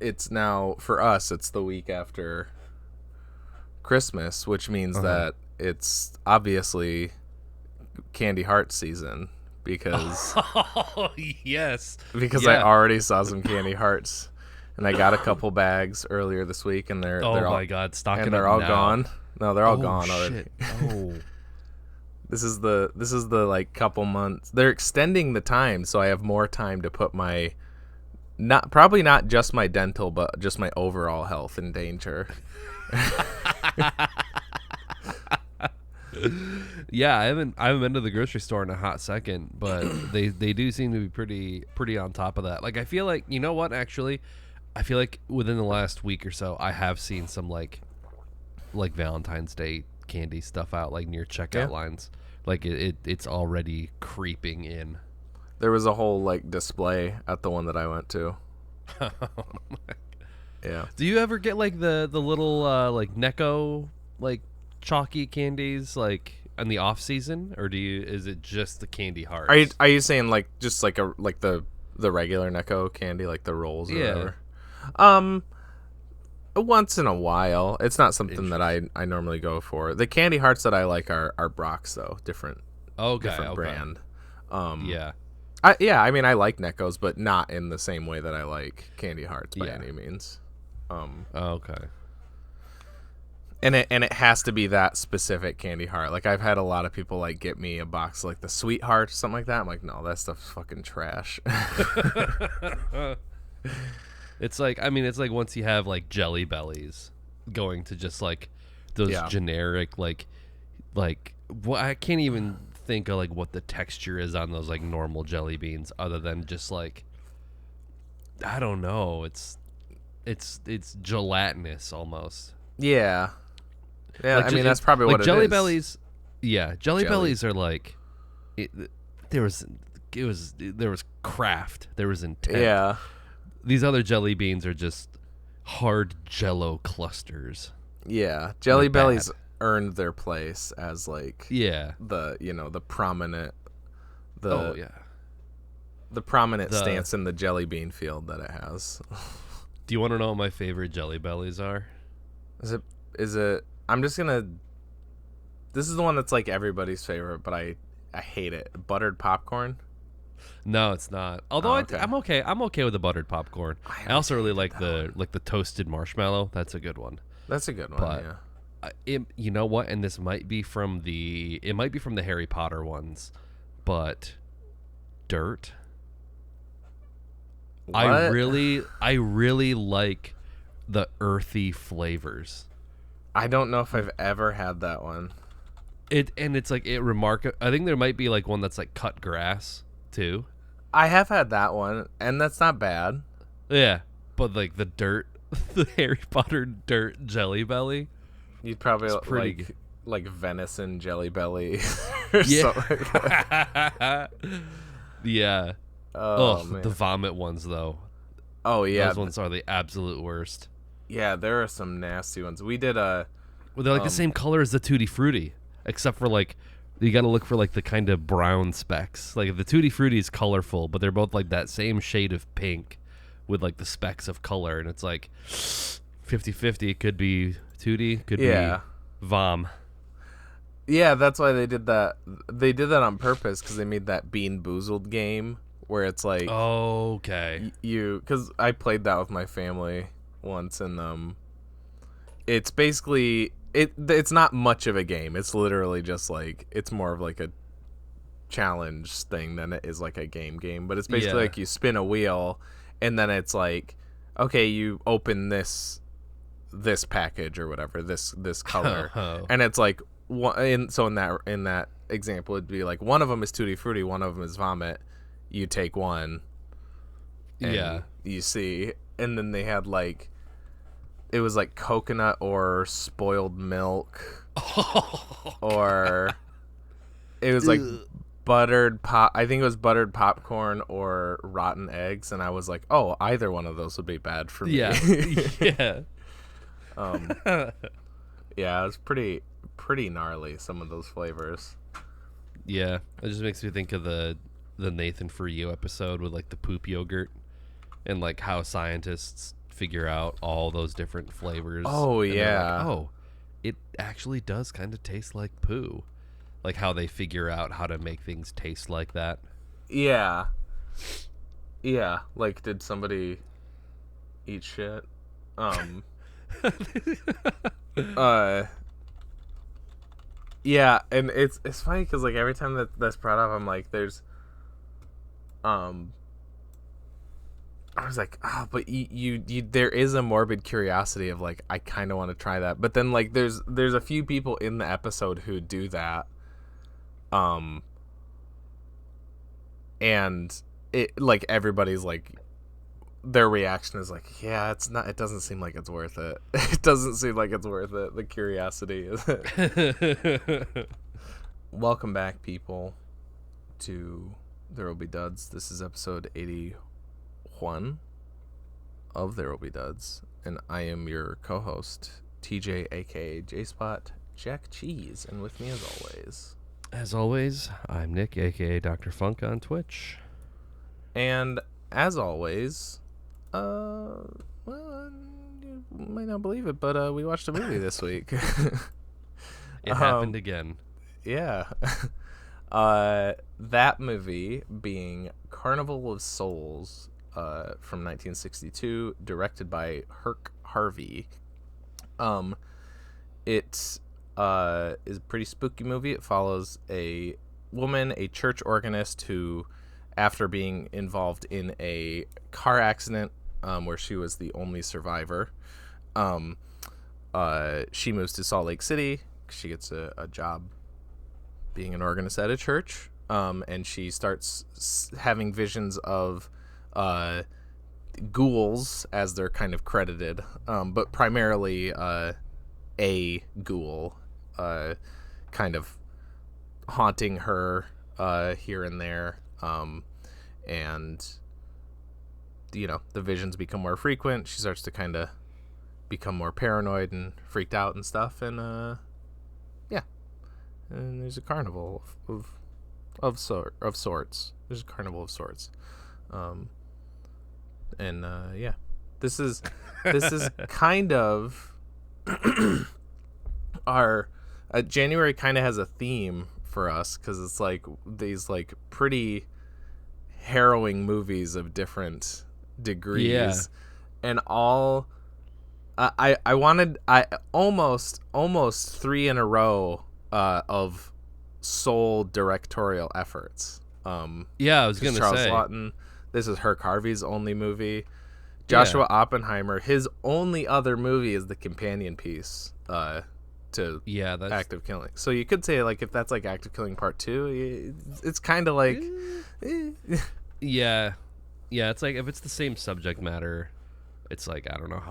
it's now for us. It's the week after Christmas, which means that it's obviously candy heart season because Oh, yes. I Yeah. already saw some candy hearts, and I got a couple bags earlier this week, and Oh they're all my God, stock it they're up all now. gone. No, they're all Oh gone already. shit. Oh. This is the like couple months. They're extending the time, so I have more time to put my probably not just my dental, but just my overall health in danger. Yeah, I haven't been to the grocery store in a hot second, but they do seem to be pretty on top of that. Like I feel like, you know what, actually, I feel like within the last week or so I have seen some like Valentine's Day candy stuff out like near checkout lines. Like it's already creeping in. There was a whole like display at the one that I went to. Yeah. Do you ever get like the little like Necco like chalky candies like in the off season, or is it just the candy hearts? Are you saying like just like the regular Necco candy, like the rolls or whatever? Once in a while. It's not something that I normally go for. The candy hearts that I like are Brock's though, different brand. Yeah. I mean I like Neckos, but not in the same way that I like candy hearts by any means. Okay. And it has to be that specific candy heart. Like I've had a lot of people like get me a box of, like the sweetheart or something like that. I'm like, no, that stuff's fucking trash. It's like once you have like Jelly Bellies going to just like those generic like I can't even think of like what the texture is on those like normal jelly beans other than just like I don't know, it's gelatinous almost. Yeah. Yeah, like, I mean that's probably like what Jelly it is. Bellies. Yeah, Jelly Bellies are like there was craft, there was intent. Yeah. These other jelly beans are just hard Jello clusters. Yeah, Jelly Bellies earned their place as like the prominent the prominent stance in the jelly bean field that it has. Do you want to know what my favorite Jelly Bellies are? Is it I'm just gonna this is the one that's like everybody's favorite, but I hate it. Buttered popcorn. No, it's not. Although I'm okay. I'm okay with the buttered popcorn. I also really like the toasted marshmallow. That's a good one. That's a good one. But you know what? And this might be from the Harry Potter ones, but dirt. What? I really like the earthy flavors. I don't know if I've ever had that one. I think there might be like one that's like cut grass too. I have had that one, and that's not bad. Yeah, but like the dirt, the Harry Potter dirt Jelly Belly. You'd probably like venison Jelly Belly or something like that. Yeah. Oh, man. The vomit ones though. Oh yeah, those ones are the absolute worst. Yeah, there are some nasty ones. We did they're like the same color as the Tutti Frutti, except for like you got to look for like the kind of brown specks. Like the Tutti Frutti is colorful, but they're both like that same shade of pink with like the specks of color, and it's like 50-50. It could be Tutti, could be Vom. Yeah, that's why they did that. They did that on purpose because they made that Bean Boozled game where it's like because I played that with my family once, and it's basically it's not much of a game. It's literally just like it's more of like a challenge thing than it is like a game. But it's basically like you spin a wheel, and then it's like, okay, you open this package or whatever, this color, and it's like in that example, it'd be like one of them is Tutti Frutti, one of them is vomit. You take one, and you see, and then they had like. It was like coconut or spoiled milk, or it was like I think it was buttered popcorn or rotten eggs, and I was like, oh, either one of those would be bad for me. Yeah. Yeah, it was pretty gnarly, some of those flavors. Yeah, it just makes me think of the Nathan For You episode with like the poop yogurt and like how scientists figure out all those different flavors. Oh, and they're yeah. like, oh, it actually does kind of taste like poo. Like how they figure out how to make things taste like that. Yeah. Yeah. Like, did somebody eat shit? Yeah, and it's funny because like every time that's brought up, I'm like, there's, I was like, but you there is a morbid curiosity of like, I kind of want to try that, but then like there's a few people in the episode who do that, and it like everybody's like, their reaction is like, yeah, it doesn't seem like it's worth it. It doesn't seem like it's worth it. The curiosity is. Welcome back, people, to There Will Be Duds. This is episode 81 of There Will Be Duds, and I am your co-host, TJ, aka J-Spot Jack Cheese, and with me as always, I'm Nick, aka Dr. Funk on Twitch. And as always, well, you might not believe it, but we watched a movie this week. It happened again. Yeah. That movie being Carnival of Souls, from 1962, directed by Herc Harvey. It is a pretty spooky movie. It follows a woman, a church organist, who, after being involved in a car accident, where she was the only survivor, she moves to Salt Lake City. She gets a job being an organist at a church, and she starts having visions of ghouls, as they're kind of credited, but primarily a ghoul kind of haunting her here and there, and you know, the visions become more frequent. She starts to kind of become more paranoid and freaked out and stuff, and yeah, and there's a carnival of sorts. There's a carnival of sorts, and yeah, this is kind of our January kind of has a theme for us, because it's like these like pretty harrowing movies of different degrees, and all I almost 3 in a row of sole directorial efforts. I was gonna Charles say Lawton. This is Herc Harvey's only movie. Joshua Oppenheimer, his only other movie is the companion piece to that's Active Killing. So you could say, like, if that's like Active Killing Part 2, it's kind of like yeah, it's like if it's the same subject matter, it's like I don't know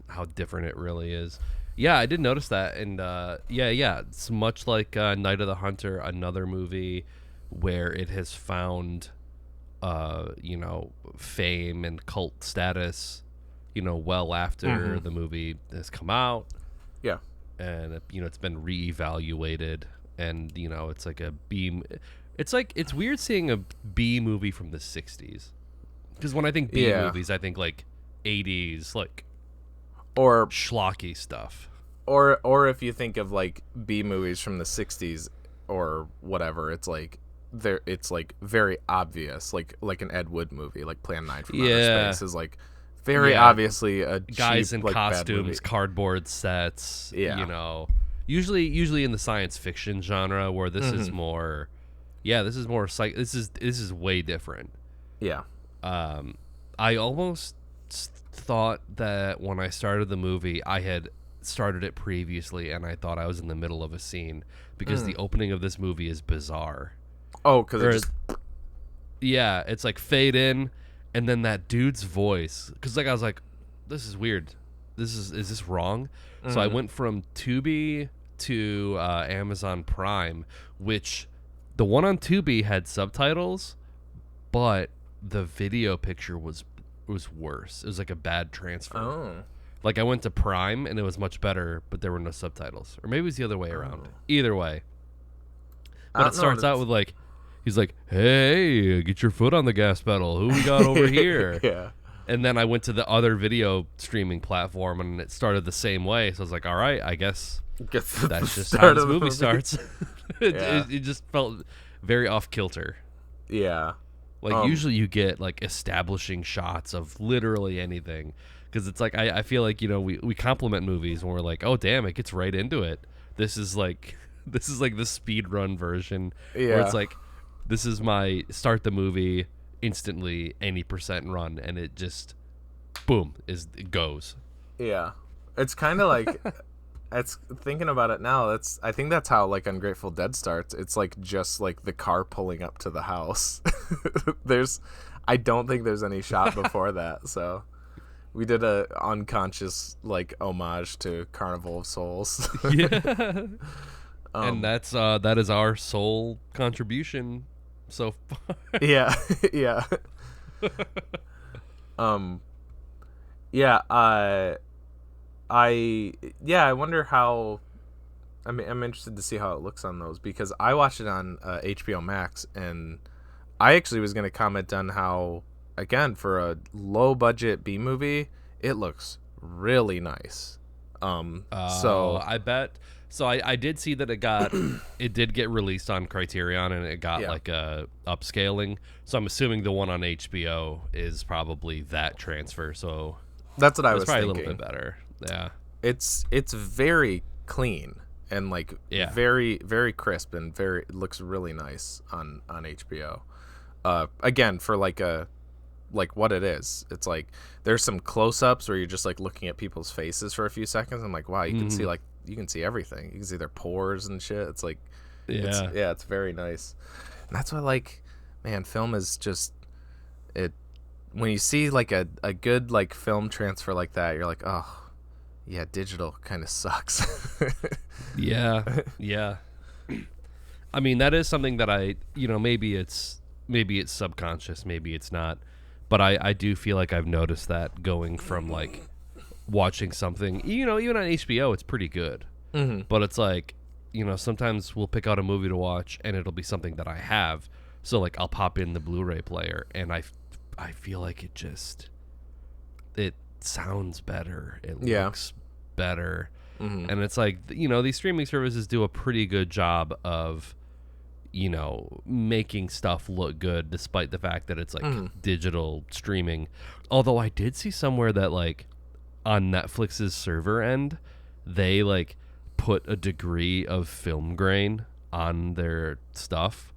how different it really is. Yeah, I did notice that, and it's much like Night of the Hunter, another movie where it has found fame and cult status, well after the movie has come out. Yeah. And it's been reevaluated, and it's like a B. It's weird seeing a B movie from the 60s, because when I think B movies, I think like 80s, like, or schlocky stuff. Or if you think of like B movies from the 60s or whatever, it's like very obvious, like an Ed Wood movie, like Plan 9 from Outer Space is like very obviously a guys cheap, in like, costumes, cardboard sets. Usually in the science fiction genre, where this is more. Yeah, this is more this is way different. Yeah. I almost thought that when I started the movie, I had started it previously, and I thought I was in the middle of a scene, because the opening of this movie is bizarre. Oh, because it's like fade in, and then that dude's voice. Because like I was like, this is weird. Is this wrong? So I went from Tubi to Amazon Prime, which the one on Tubi had subtitles, but the video picture was worse. It was like a bad transfer. Oh. Like I went to Prime and it was much better, but there were no subtitles. Or maybe it was the other way around. Either way. But it starts out with like, he's like, hey, get your foot on the gas pedal. Who we got over here? Yeah. And then I went to the other video streaming platform, and it started the same way. So I was like, all right, I guess that's just how this movie starts. It just felt very off kilter. Yeah. Like usually you get like establishing shots of literally anything, because it's like I feel like, you know, we compliment movies when we're like, oh damn, it gets right into it. This is like the speed run version where it's like, this is my start the movie instantly any percent run, and it just boom it goes. Yeah, it's kind of like it's thinking about it now. I think that's how like Ungrateful Dead starts. It's like just like the car pulling up to the house. I don't think there's any shot before that. So we did a unconscious like homage to Carnival of Souls. Yeah, and that is our sole contribution so far. Yeah. Yeah. I wonder how. I'm interested to see how it looks on those, because I watched it on HBO Max, and I actually was going to comment on how, again, for a low budget B movie, it looks really nice. So I bet. So I did see that it did get released on Criterion, and it got like a upscaling. So I'm assuming the one on HBO is probably that transfer. So that's what I was probably thinking. A little bit better. Yeah. It's very clean and like very, very crisp, and it looks really nice on HBO. Again, for like what it is. It's like there's some close-ups where you're just like looking at people's faces for a few seconds. I'm like, wow, you can see you can see everything. You can see their pores and shit. It's like, it's very nice. And that's why, like, man, film is just it. When you see like a good like film transfer like that, you're like, oh, yeah, digital kind of sucks. Yeah. I mean, that is something that maybe it's subconscious, maybe it's not, but I do feel like I've noticed that going from like watching something, even on HBO, it's pretty good. Mm-hmm. But it's like, sometimes we'll pick out a movie to watch and it'll be something that I have. So like I'll pop in the Blu-ray player and I feel like it sounds better. It looks better. Mm-hmm. And it's like, these streaming services do a pretty good job of, making stuff look good, despite the fact that it's like digital streaming. Although I did see somewhere that like on Netflix's server end, they like put a degree of film grain on their stuff.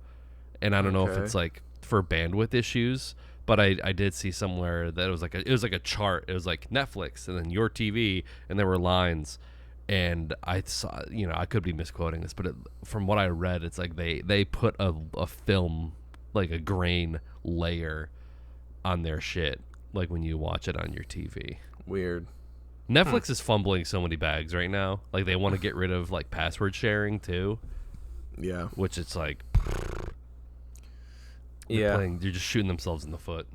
And I don't know if it's like for bandwidth issues, but I did see somewhere that it was like a chart. It was like Netflix and then your TV, and there were lines. And I saw, I could be misquoting this, but from what I read, it's like they put a film, like a grain layer on their shit, like when you watch it on your TV. Weird. Netflix is fumbling so many bags right now. Like they want to get rid of like password sharing too. Yeah. Which it's like, you're just shooting themselves in the foot.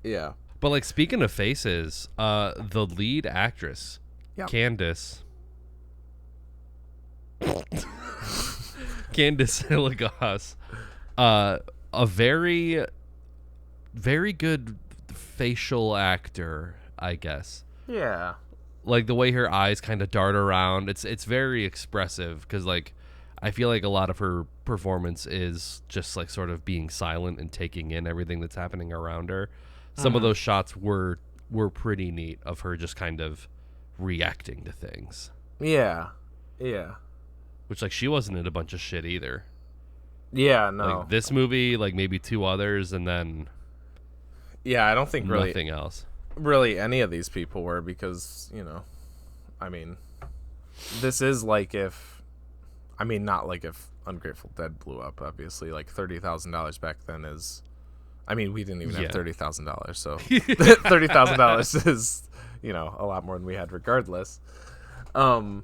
Yeah. But like speaking of faces, the lead actress, Candice Hilligoss, a very, very good facial actor, I guess. Yeah. Like the way her eyes kind of dart around, it's very expressive, because like I feel like a lot of her performance is just like sort of being silent and taking in everything that's happening around her. Some of those shots were pretty neat of her just kind of reacting to things. Yeah. Which like she wasn't in a bunch of shit either. Yeah, no. Like this movie, like maybe two others, and then I don't think really nothing else. Really any of these people were, because, I mean, this is like not like if Ungrateful Dead blew up, obviously. Like $30,000 back then is, I mean, we didn't even have $30,000, so $30,000 is, a lot more than we had regardless. But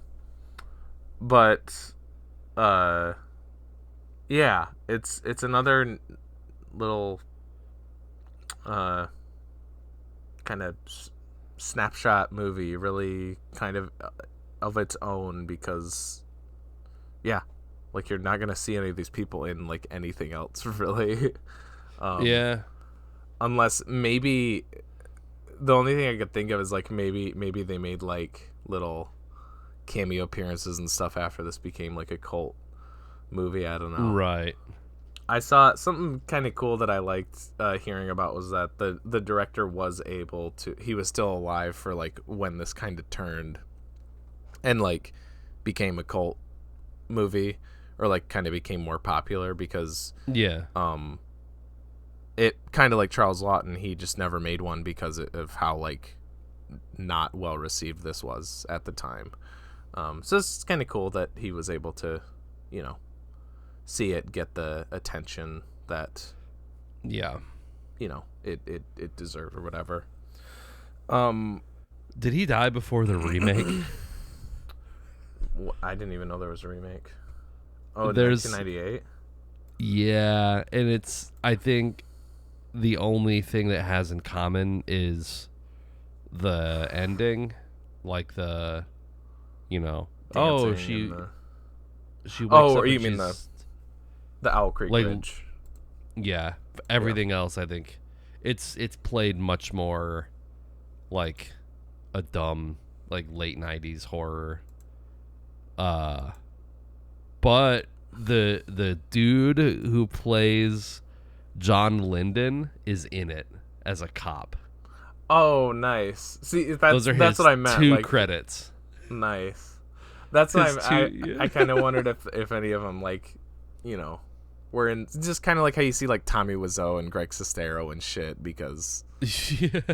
it's another little kind of snapshot movie, really kind of its own, because like you're not gonna see any of these people in like anything else really. Unless maybe the only thing I could think of is like maybe they made like little cameo appearances and stuff after this became like a cult movie. I don't know. Right. I saw something kind of cool that I liked hearing about was that the director was able to, he was still alive for like when this kind of turned and like became a cult movie or like kind of became more popular because it kind of like Charles Lawton, he just never made one because of how like not well received this was at the time. So it's kind of cool that he was able to, you know, see it get the attention that, you know, it deserved or whatever. Did he die before the remake? I didn't even know there was a remake. Oh, there's 1998. Yeah, and it's, I think the only thing that has in common is the ending, like the, you know, she wakes up. Or you mean the Owl Creek Bridge? Yeah, everything else, I think it's played much more like a dumb like late 90s horror. But the dude who plays John Linden is in it as a cop. Oh, nice. See, that's what I meant. 2 like, credits. Nice. That's what I kind of wondered if any of them, like, you know, were in, just kind of like how you see like Tommy Wiseau and Greg Sestero and shit because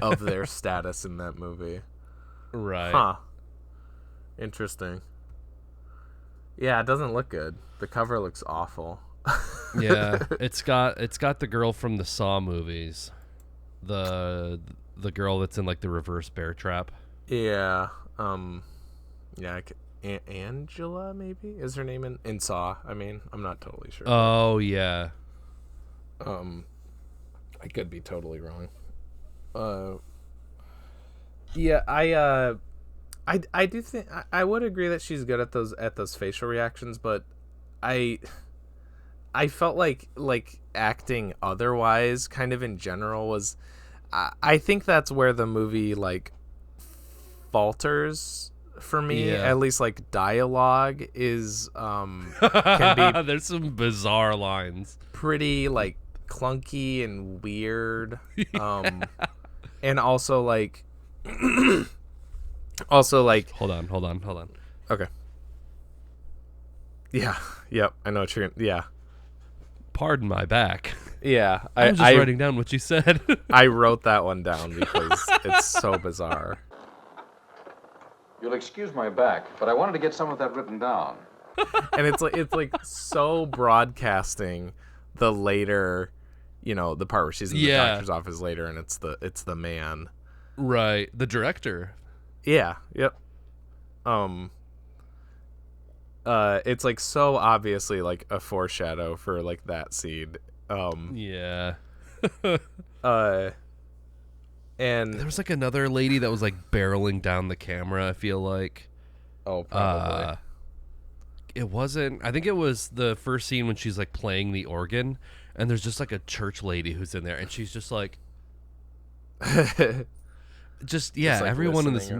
of their status in that movie. Right. Huh. Interesting. Yeah, it doesn't look good. The cover looks awful. Yeah, it's got the girl from the Saw movies, the girl that's in like the reverse bear trap. Yeah, Angela maybe is her name in Saw. I mean, I'm not totally sure. Oh yeah. I could be totally wrong. Yeah, I do think I would agree that she's good at those facial reactions, but I felt like acting otherwise kind of in general was, I think that's where the movie like falters for me. At least like dialogue is can be there's some bizarre lines, pretty like clunky and weird. And also like hold on. Okay. Yeah. Yep. I know what you're gonna, yeah. Pardon my back. Yeah. I'm just writing down what you said. I wrote that one down because it's so bizarre. You'll excuse my back, but I wanted to get some of that written down. And it's like so broadcasting the later, you know, the part where she's in the doctor's office later and it's the man. Right. The director. Yeah. Yep. It's like so obviously like a foreshadow for like that scene. Yeah. And there was like another lady that was like barreling down the camera, I feel like. Oh, probably. It wasn't, I think it was the first scene when she's like playing the organ and there's just like a church lady who's in there and she's just like just like everyone in this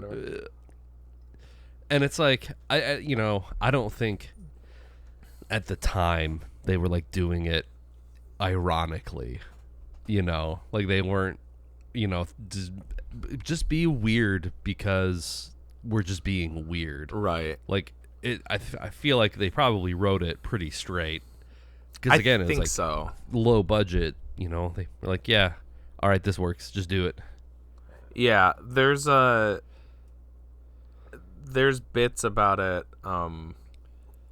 and it's like I you know, I don't think at the time they were like doing it ironically, you know, like they weren't, you know, just be weird because we're just being weird, right? Like I feel like they probably wrote it pretty straight because again it's like so low budget, you know, they were like, yeah, all right, this works, just do it. Yeah, there's bits about it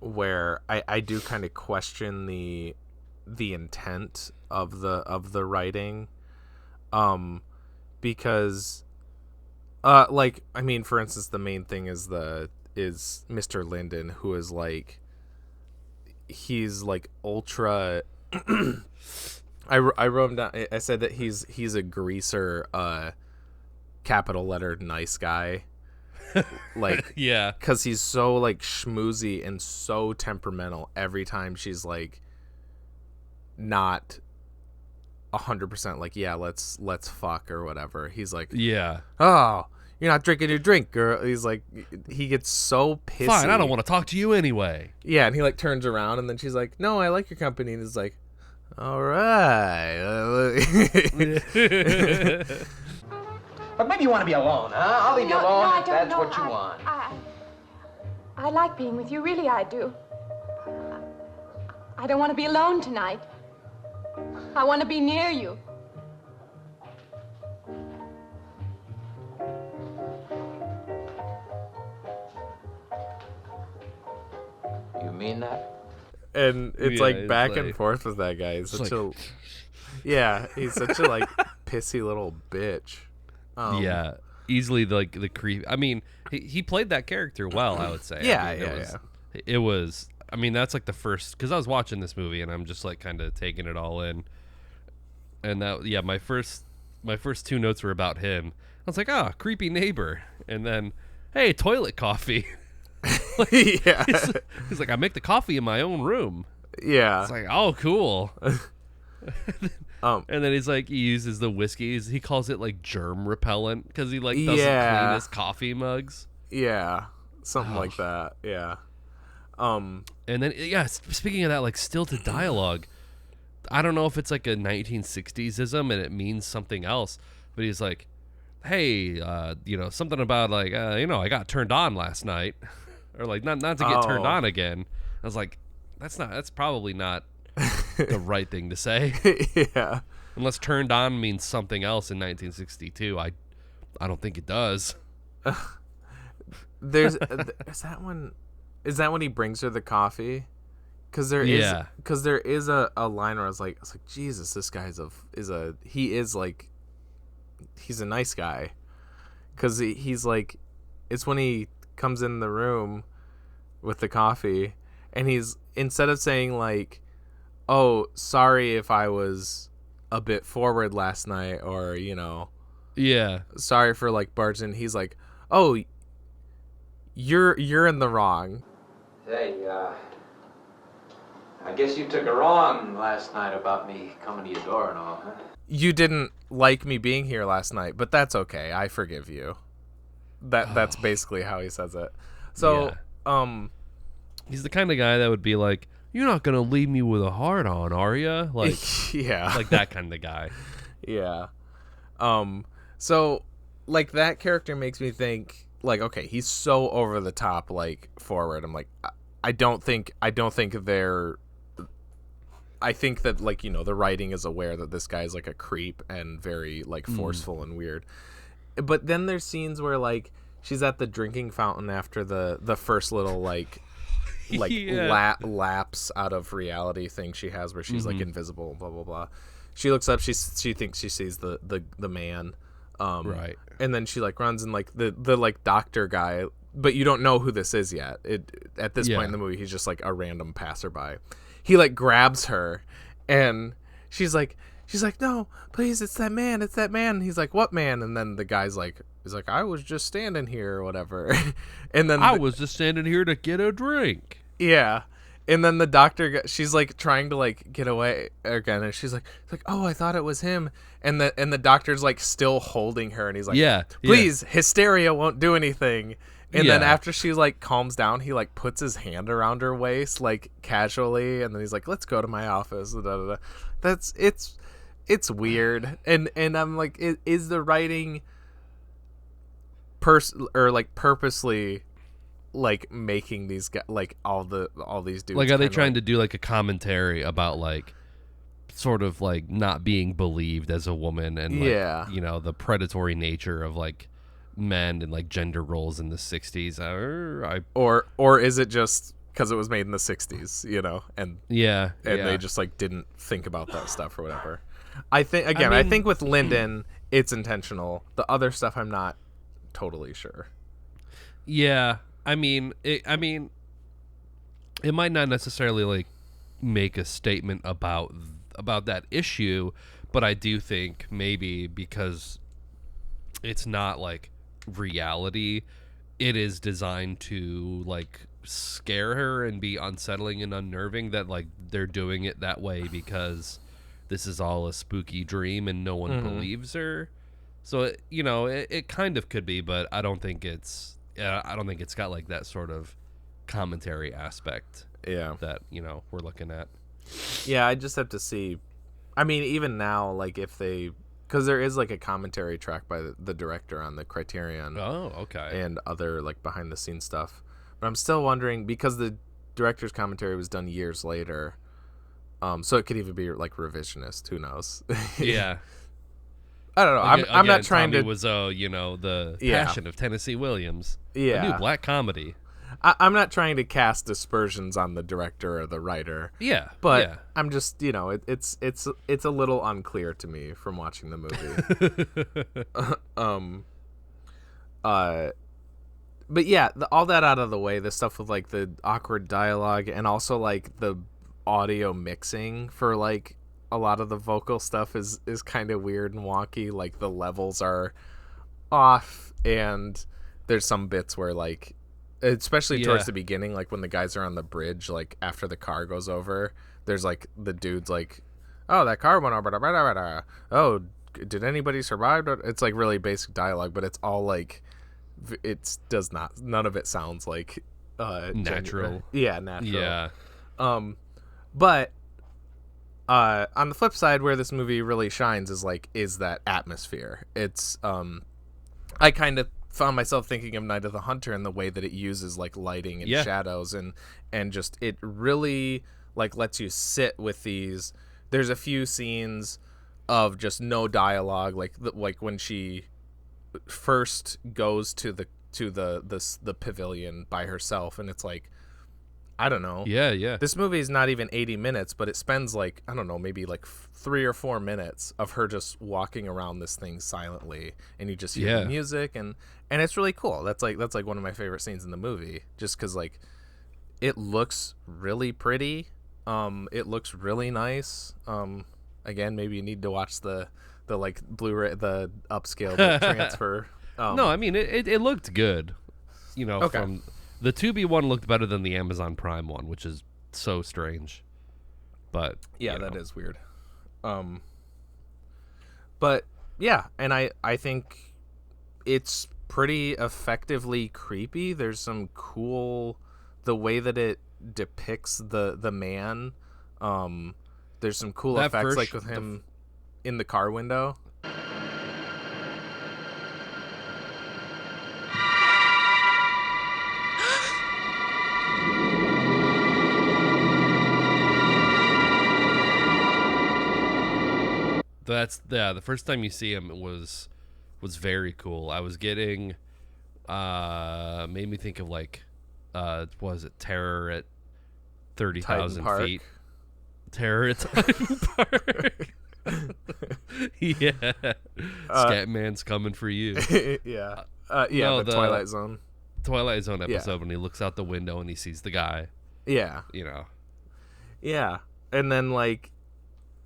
where I do kind of question the intent of the writing, because like, I mean, for instance, the main thing is Mr. Linden, who is like, he's like ultra I wrote him down. I said that he's a greaser, capital letter nice guy. Like, yeah, because he's so like schmoozy and so temperamental every time she's like not 100% like, yeah, let's fuck or whatever. He's like, Yeah. oh, you're not drinking your drink, girl. He's like, he gets so pissy. Fine, I don't want to talk to you anyway. Yeah, and he like turns around, and then she's like, no, I like your company. And he's like, all right. But maybe you want to be alone, huh? I'll leave you alone if that's what you want. I like being with you, really I do. I don't want to be alone tonight. I want to be near you. You mean that? And it's Yeah, like it's back like- and forth with that guy. He's such like- yeah, he's such a like pissy little bitch. Yeah, easily the creep. I mean, he played that character well, I would say. Yeah, I mean, yeah. It was. I mean, that's like the first, because I was watching this movie and I'm just like kind of taking it all in. And that, yeah, my first two notes were about him. I was like, creepy neighbor, and then, hey, toilet coffee. Yeah, He's like, I make the coffee in my own room. yeah. It's like, oh, cool. Um, And then he's like, he uses the whiskeys. He calls it like germ repellent because he like doesn't Yeah. clean his coffee mugs. yeah, something like that. Yeah. And then, yeah, speaking of that, like stilted dialogue, I don't know if it's like a 1960s-ism and it means something else, but he's like, hey, something about like, I got turned on last night, or like not to get turned on again. I was like, that's probably not the right thing to say. Yeah. Unless turned on means something else in 1962. I don't think it does. There's is that when he brings her the coffee? Because there is a line where I was like Jesus, this guy's he's a nice guy. Because he's like, it's when he comes in the room with the coffee, and he's, instead of saying like, oh, sorry if I was a bit forward last night, or Yeah. sorry for like barging, he's like, oh, you're in the wrong. Hey, I guess you took it wrong last night about me coming to your door and all, huh? You didn't like me being here last night, but that's okay. I forgive you. That's basically how he says it. So, He's the kind of guy that would be like, you're not going to leave me with a heart on, are you? Like, yeah. like that kind of guy. Yeah. So like that character makes me think like, okay, he's so over the top, like forward. I'm like, I don't think they're, I think that like, the writing is aware that this guy's like a creep and very like forceful and weird. But then there's scenes where like she's at the drinking fountain after the first little like Yeah. lapse out of reality thing she has where she's like invisible, blah blah blah. She looks up, she thinks she sees the man, Right. and then she like runs, and like the like doctor guy, but you don't know who this is yet. At this point in the movie, he's just like a random passerby. He like grabs her, and she's like, no, please, it's that man. And he's like, what man? And then the guy's like, I was just standing here or whatever. And then I was just standing here to get a drink. yeah. And then the doctor, she's like trying to like get away again, and she's like, oh, I thought it was him. And the doctor's like still holding her, and he's like, Yeah, please, hysteria won't do anything. And then Yeah. after she like calms down, he like puts his hand around her waist like casually, and then he's like, let's go to my office. Da, da, da. It's weird, and I'm like, is the writing purposely like making these guys like all these dudes, Like, are they trying to do like a commentary about like sort of like not being believed as a woman and like, Yeah. the predatory nature of like men and like gender roles in the 60s? or is it just because it was made in the 60s, and Yeah. they just like didn't think about that stuff or whatever? I think with Lyndon it's intentional. The other stuff I'm not totally sure. Yeah, it might not necessarily like make a statement about that issue, but I do think maybe because it's not like reality, it is designed to like scare her and be unsettling and unnerving, that like they're doing it that way because this is all a spooky dream and no one believes her. So it kind of could be, but I don't think it's got like that sort of commentary aspect that we're looking at. Yeah, I just have to see. I mean, even now, like if they, because there is like a commentary track by the director on the Criterion. Oh, okay. And other like behind the scenes stuff. But I'm still wondering, because the director's commentary was done years later, so it could even be like revisionist. Who knows? Yeah. I don't know. I'm not trying Tommy to. Wiseau, the Passion of Tennessee Williams. Yeah. A new black comedy. I'm not trying to cast aspersions on the director or the writer. Yeah. But yeah. I'm just, it's a little unclear to me from watching the movie. But yeah, all that out of the way, the stuff with like the awkward dialogue and also like the audio mixing for like a lot of the vocal stuff is kind of weird and wonky. Like the levels are off, and there's some bits where like, especially towards the beginning, like when the guys are on the bridge, like after the car goes over, there's like the dude's like, oh, that car went over, oh, did anybody survive? It's like really basic dialogue, but it's all like, none of it sounds like natural. Natural. Yeah. But on the flip side, where this movie really shines is that atmosphere. It's I kind of found myself thinking of Night of the Hunter in the way that it uses like lighting and shadows and just it really like lets you sit with these. There's a few scenes of just no dialogue, like when she first goes to the pavilion by herself, and it's like, I don't know. Yeah. This movie is not even 80 minutes, but it spends like, I don't know, maybe like 3 or 4 minutes of her just walking around this thing silently, and you just hear the music, and it's really cool. That's like one of my favorite scenes in the movie, just because like it looks really pretty. It looks really nice. Again, maybe you need to watch the like Blu-ray, the upscale transfer. No, I mean it looked good. From the Tubi one looked better than the Amazon Prime one, which is so strange. But that is weird. But yeah, and I think it's pretty effectively creepy. There's some cool, the way that it depicts the man. There's some cool effects like with him in the car window. The first time you see him was very cool. I was getting made me think of like was it Terror at 30,000 feet? Terror at Titan Park. Yeah. Scatman's coming for you. Yeah. The Twilight Zone. Twilight Zone episode when he looks out the window and he sees the guy. Yeah. Yeah. And then like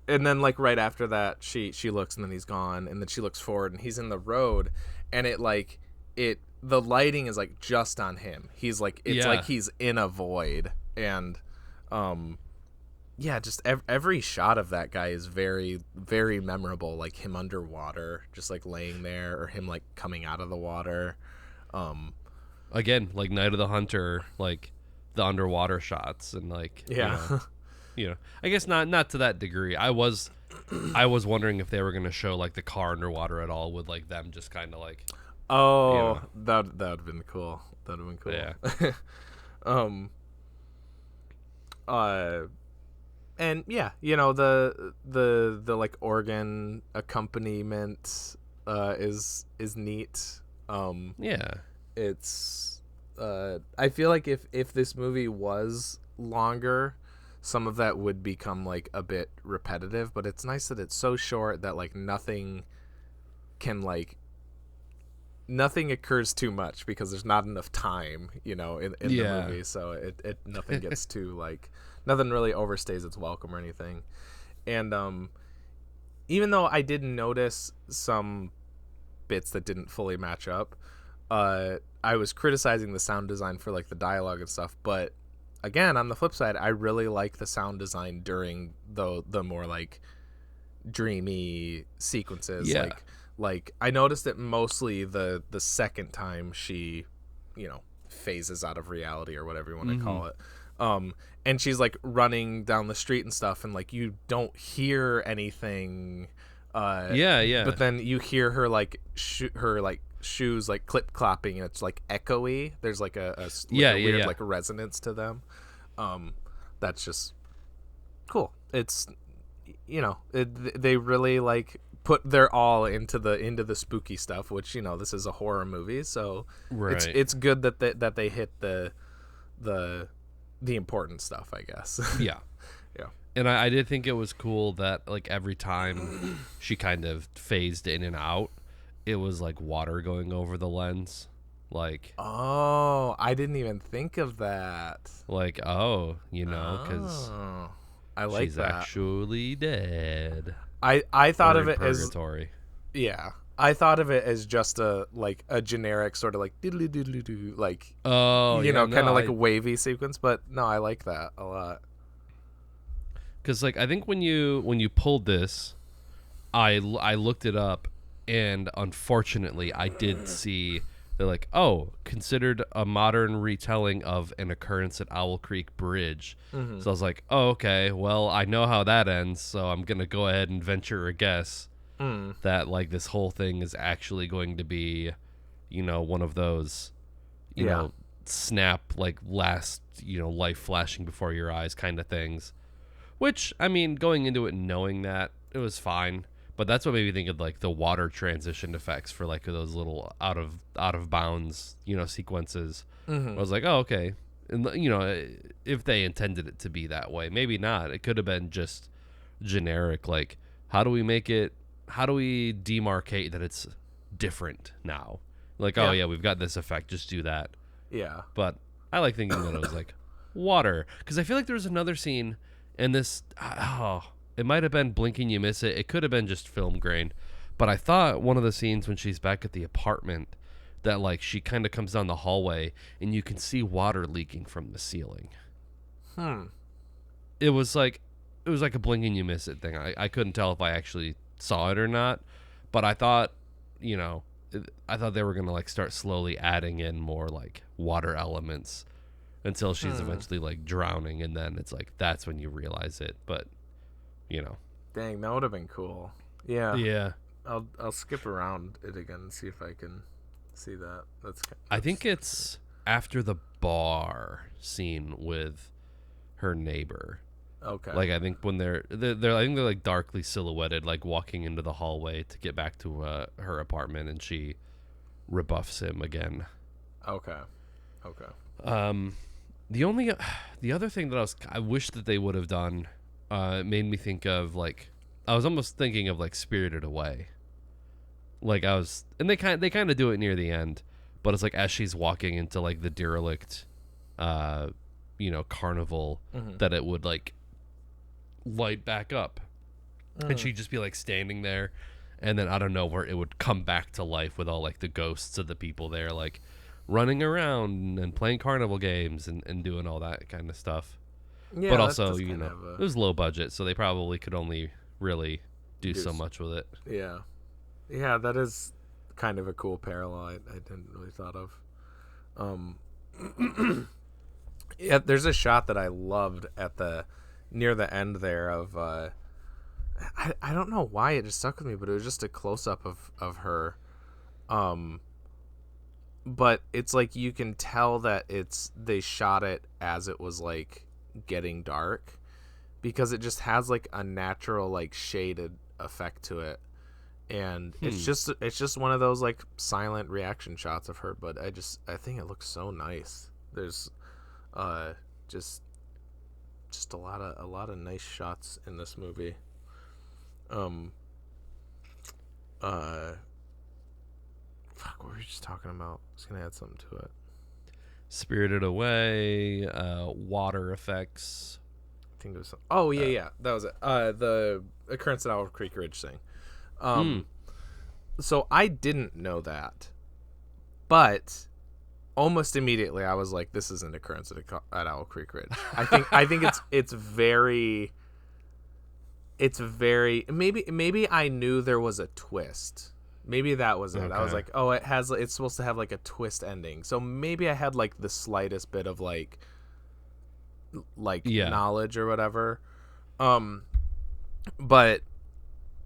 right after that she looks and then he's gone, and then she looks forward and he's in the road, and the lighting is like just on him. He's like like he's in a void, and just every shot of that guy is very, very memorable. Like him underwater, just like laying there, or him like coming out of the water. Again, like Night of the Hunter, like the underwater shots, and like I guess not to that degree. I was wondering if they were gonna show like the car underwater at all, with like them just kind of like. Oh, that would have been cool. That would have been cool. Yeah. And yeah, the like organ accompaniment is neat. It's I feel like if this movie was longer, some of that would become like a bit repetitive, but it's nice that it's so short that like nothing occurs too much, because there's not enough time, in the movie, so it nothing gets too like, nothing really overstays its welcome or anything. And even though I did notice some bits that didn't fully match up, I was criticizing the sound design for like the dialogue and stuff, but again, on the flip side, I really like the sound design during the more like dreamy sequences. Yeah. Like I noticed it mostly the second time she, phases out of reality or whatever you want to call it. And she's like running down the street and stuff, and like you don't hear anything. Yeah. But then you hear her like her like shoes like clip clopping, and it's like echoey. There's like a weird like resonance to them. That's just cool. It's they really like put their all into the spooky stuff, which this is a horror movie, so it's good that they hit the important stuff, I guess. Yeah. Yeah. And I did think it was cool that like every time she kind of phased in and out, it was like water going over the lens. Like, oh, I didn't even think of that. Like, because I like she's that. Actually dead. I thought Or of in it as purgatory. yeah. I thought of it as just a generic sort of like doodly doodly doo, like kind of like a wavy sequence, but no, I like that a lot. Because like I think when you pulled this, I looked it up, and unfortunately I did see they're like, considered a modern retelling of an occurrence at Owl Creek Bridge. Mm-hmm. So I was like, okay, well I know how that ends, so I'm gonna go ahead and venture a guess that like this whole thing is actually going to be, one of those, snap like last life flashing before your eyes kind of things. Which, I mean, going into it and knowing that, it was fine. But that's what made me think of like the water transition effects for like those little out of bounds, sequences. Mm-hmm. I was like, oh, okay. And if they intended it to be that way, maybe not. It could have been just generic. Like, how do we demarcate that it's different now? Like, oh yeah, we've got this effect. Just do that. Yeah. But I like thinking that it was like water, because I feel like there was another scene. And this, it might have been blinking you miss it. It could have been just film grain. But I thought one of the scenes when she's back at the apartment, that like she kind of comes down the hallway and you can see water leaking from the ceiling. It was like a blinking you miss it thing. I couldn't tell if I actually saw it or not. But I thought, I thought they were going to like start slowly adding in more like water elements until she's eventually like drowning, and then it's like that's when you realize it. But dang, that would have been cool. Yeah. I'll skip around it again and see if I can see that. I think it's after the bar scene with her neighbor. Okay. Like I think when they're I think they're like darkly silhouetted, like walking into the hallway to get back to her apartment, and she rebuffs him again. Okay. The other thing that I wish that they would have done, made me think of like, I was almost thinking of like Spirited Away. Like and they kind of do it near the end, but it's like as she's walking into like the derelict, carnival, that it would like light back up, and she'd just be like standing there, and then out of nowhere it would come back to life with all like the ghosts of the people there, like running around and playing carnival games and doing all that kind of stuff. Yeah, but also, it was low budget, so they probably could only really do so much with it. Yeah. Yeah, that is kind of a cool parallel I didn't really thought of. Yeah, there's a shot that I loved at near the end there of I don't know why it just stuck with me, but it was just a close up of her. But it's like you can tell that they shot it as it was like getting dark, because it just has like a natural like shaded effect to it, and it's just one of those like silent reaction shots of her. But I think it looks so nice. There's just a lot of nice shots in this movie. Fuck, what were we just talking about? I was gonna add something to it. Spirited Away, water effects. I think it was. Oh yeah, that was it. The occurrence at Owl Creek Ridge thing. So I didn't know that, but almost immediately I was like, "This is an occurrence at Owl Creek Ridge." I think it's very. it's very maybe I knew there was a twist. Maybe that was it. Okay. I was like, oh, it's supposed to have like a twist ending. So maybe I had like the slightest bit of like knowledge or whatever. But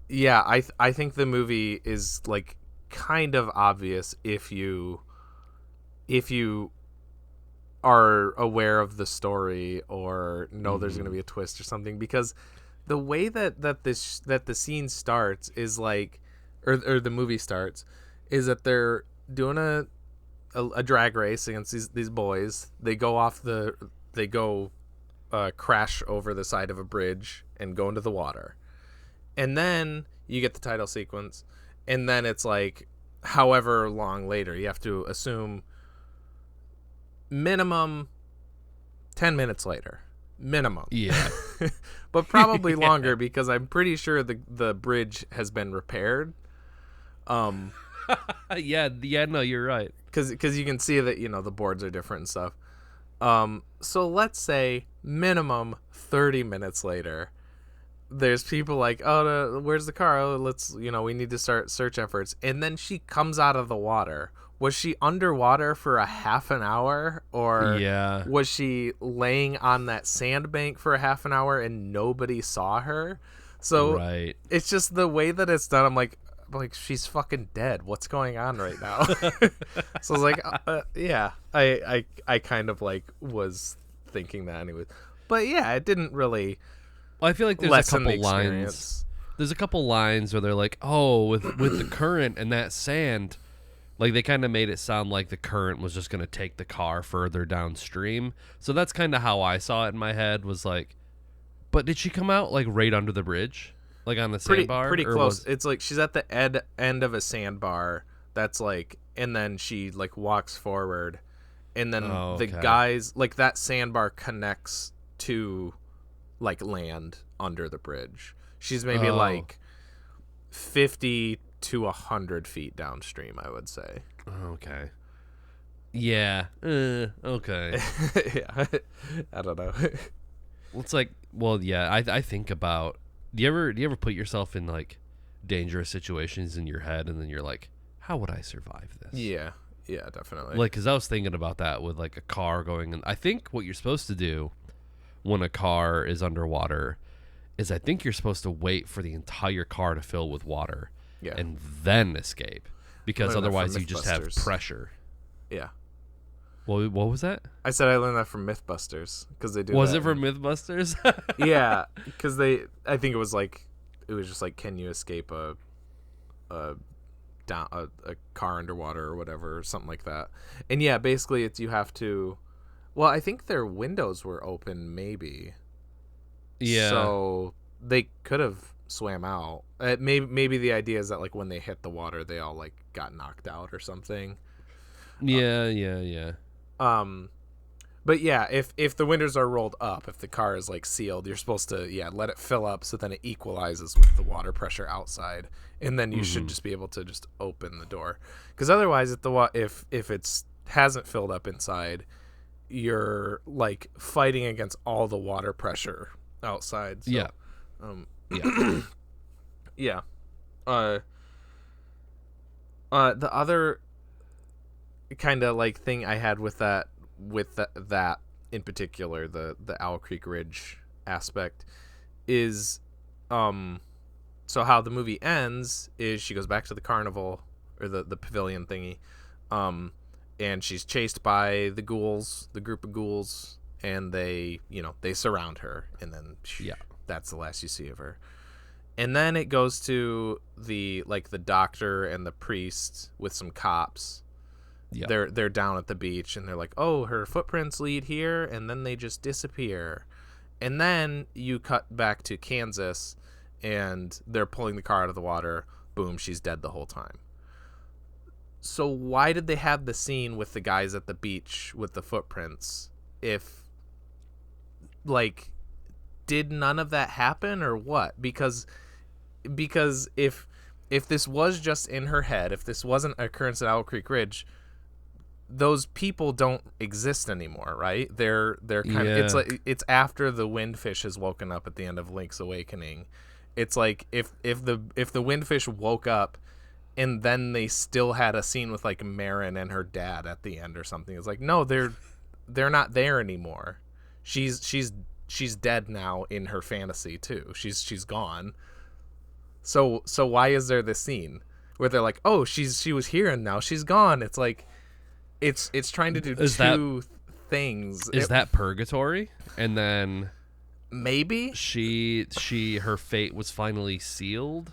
yeah, I think the movie is like kind of obvious if you are aware of the story or know there's going to be a twist or something, because the way that the scene starts is like, or the movie starts, is that they're doing a drag race against these boys. They go crash over the side of a bridge and go into the water, and then you get the title sequence, and then it's like however long later, you have to assume minimum 10 minutes later, minimum. Yeah. But probably longer, because I'm pretty sure the bridge has been repaired. Yeah, no, you're right. Because you can see that, the boards are different and stuff. So let's say minimum 30 minutes later, there's people like, oh, where's the car? Oh, let's, we need to start search efforts. And then she comes out of the water. Was she underwater for a half an hour, or was she laying on that sandbank for a half an hour and nobody saw her? So it's just the way that it's done. I'm like she's fucking dead. What's going on right now? So I was like, yeah, I kind of like was thinking that anyway. But yeah, it didn't really. Well, I feel like there's a couple lines. There's a couple lines where they're like, oh, with the current and that sand. Like, they kind of made it sound like the current was just going to take the car further downstream. So that's kind of how I saw it in my head, was like, but did she come out, like, right under the bridge? Like, on the sandbar? Pretty close. It's like she's at the end of a sandbar that's, like, and then she, like, walks forward. And then the guys, like, that sandbar connects to, like, land under the bridge. She's maybe, like, 50 to 100 feet downstream, I would say. Okay. Yeah. Okay. Yeah. I don't know. It's like, well, yeah. I think about. Do you ever put yourself in like dangerous situations in your head, and then you're like, how would I survive this? Yeah. Yeah, definitely. Like, because I was thinking about that with like a car going in. I think what you're supposed to do when a car is underwater is, I think you're supposed to wait for the entire car to fill with water. Yeah. And then escape, because otherwise you just have pressure. Yeah. Well, what was that? I said I learned that from Mythbusters, because they do. Was it from Mythbusters? Yeah, because I think it was just like, can you escape a car underwater or whatever, or something like that. And yeah, basically it's, you have to. Well, I think their windows were open, maybe. Yeah. So they could have swam out. Maybe the idea is that, like, when they hit the water, they all, like, got knocked out or something. Yeah. But yeah, if the windows are rolled up, if the car is, like, sealed, you're supposed to let it fill up, so then it equalizes with the water pressure outside, and then you should just be able to just open the door. Because otherwise, if it hasn't filled up inside, you're, like, fighting against all the water pressure outside. So, yeah. Yeah. The other kind of like thing I had with that in particular, the Owl Creek Ridge aspect, is so how the movie ends is she goes back to the carnival, or the pavilion thingy, and she's chased by the group of ghouls, and they surround her, and then that's the last you see of her. And then it goes to the doctor and the priest with some cops. Yep. They're down at the beach, and they're like, oh, her footprints lead here, and then they just disappear. And then you cut back to Kansas, and they're pulling the car out of the water. Boom, she's dead the whole time. So why did they have the scene with the guys at the beach with the footprints if, like, did none of that happen, or what? Because if this was just in her head, if this wasn't an occurrence at Owl Creek Ridge, those people don't exist anymore, right? They're kind of, it's after the windfish has woken up at the end of Link's Awakening, It's like if the windfish woke up and then they still had a scene with like Marin and her dad at the end or something. It's like, no, they're not there anymore. She's dead now in her fantasy too. She's gone. So why is there this scene where they're like, oh, she was here and now she's gone? It's like it's trying to do two things. Is that purgatory? And then maybe her fate was finally sealed.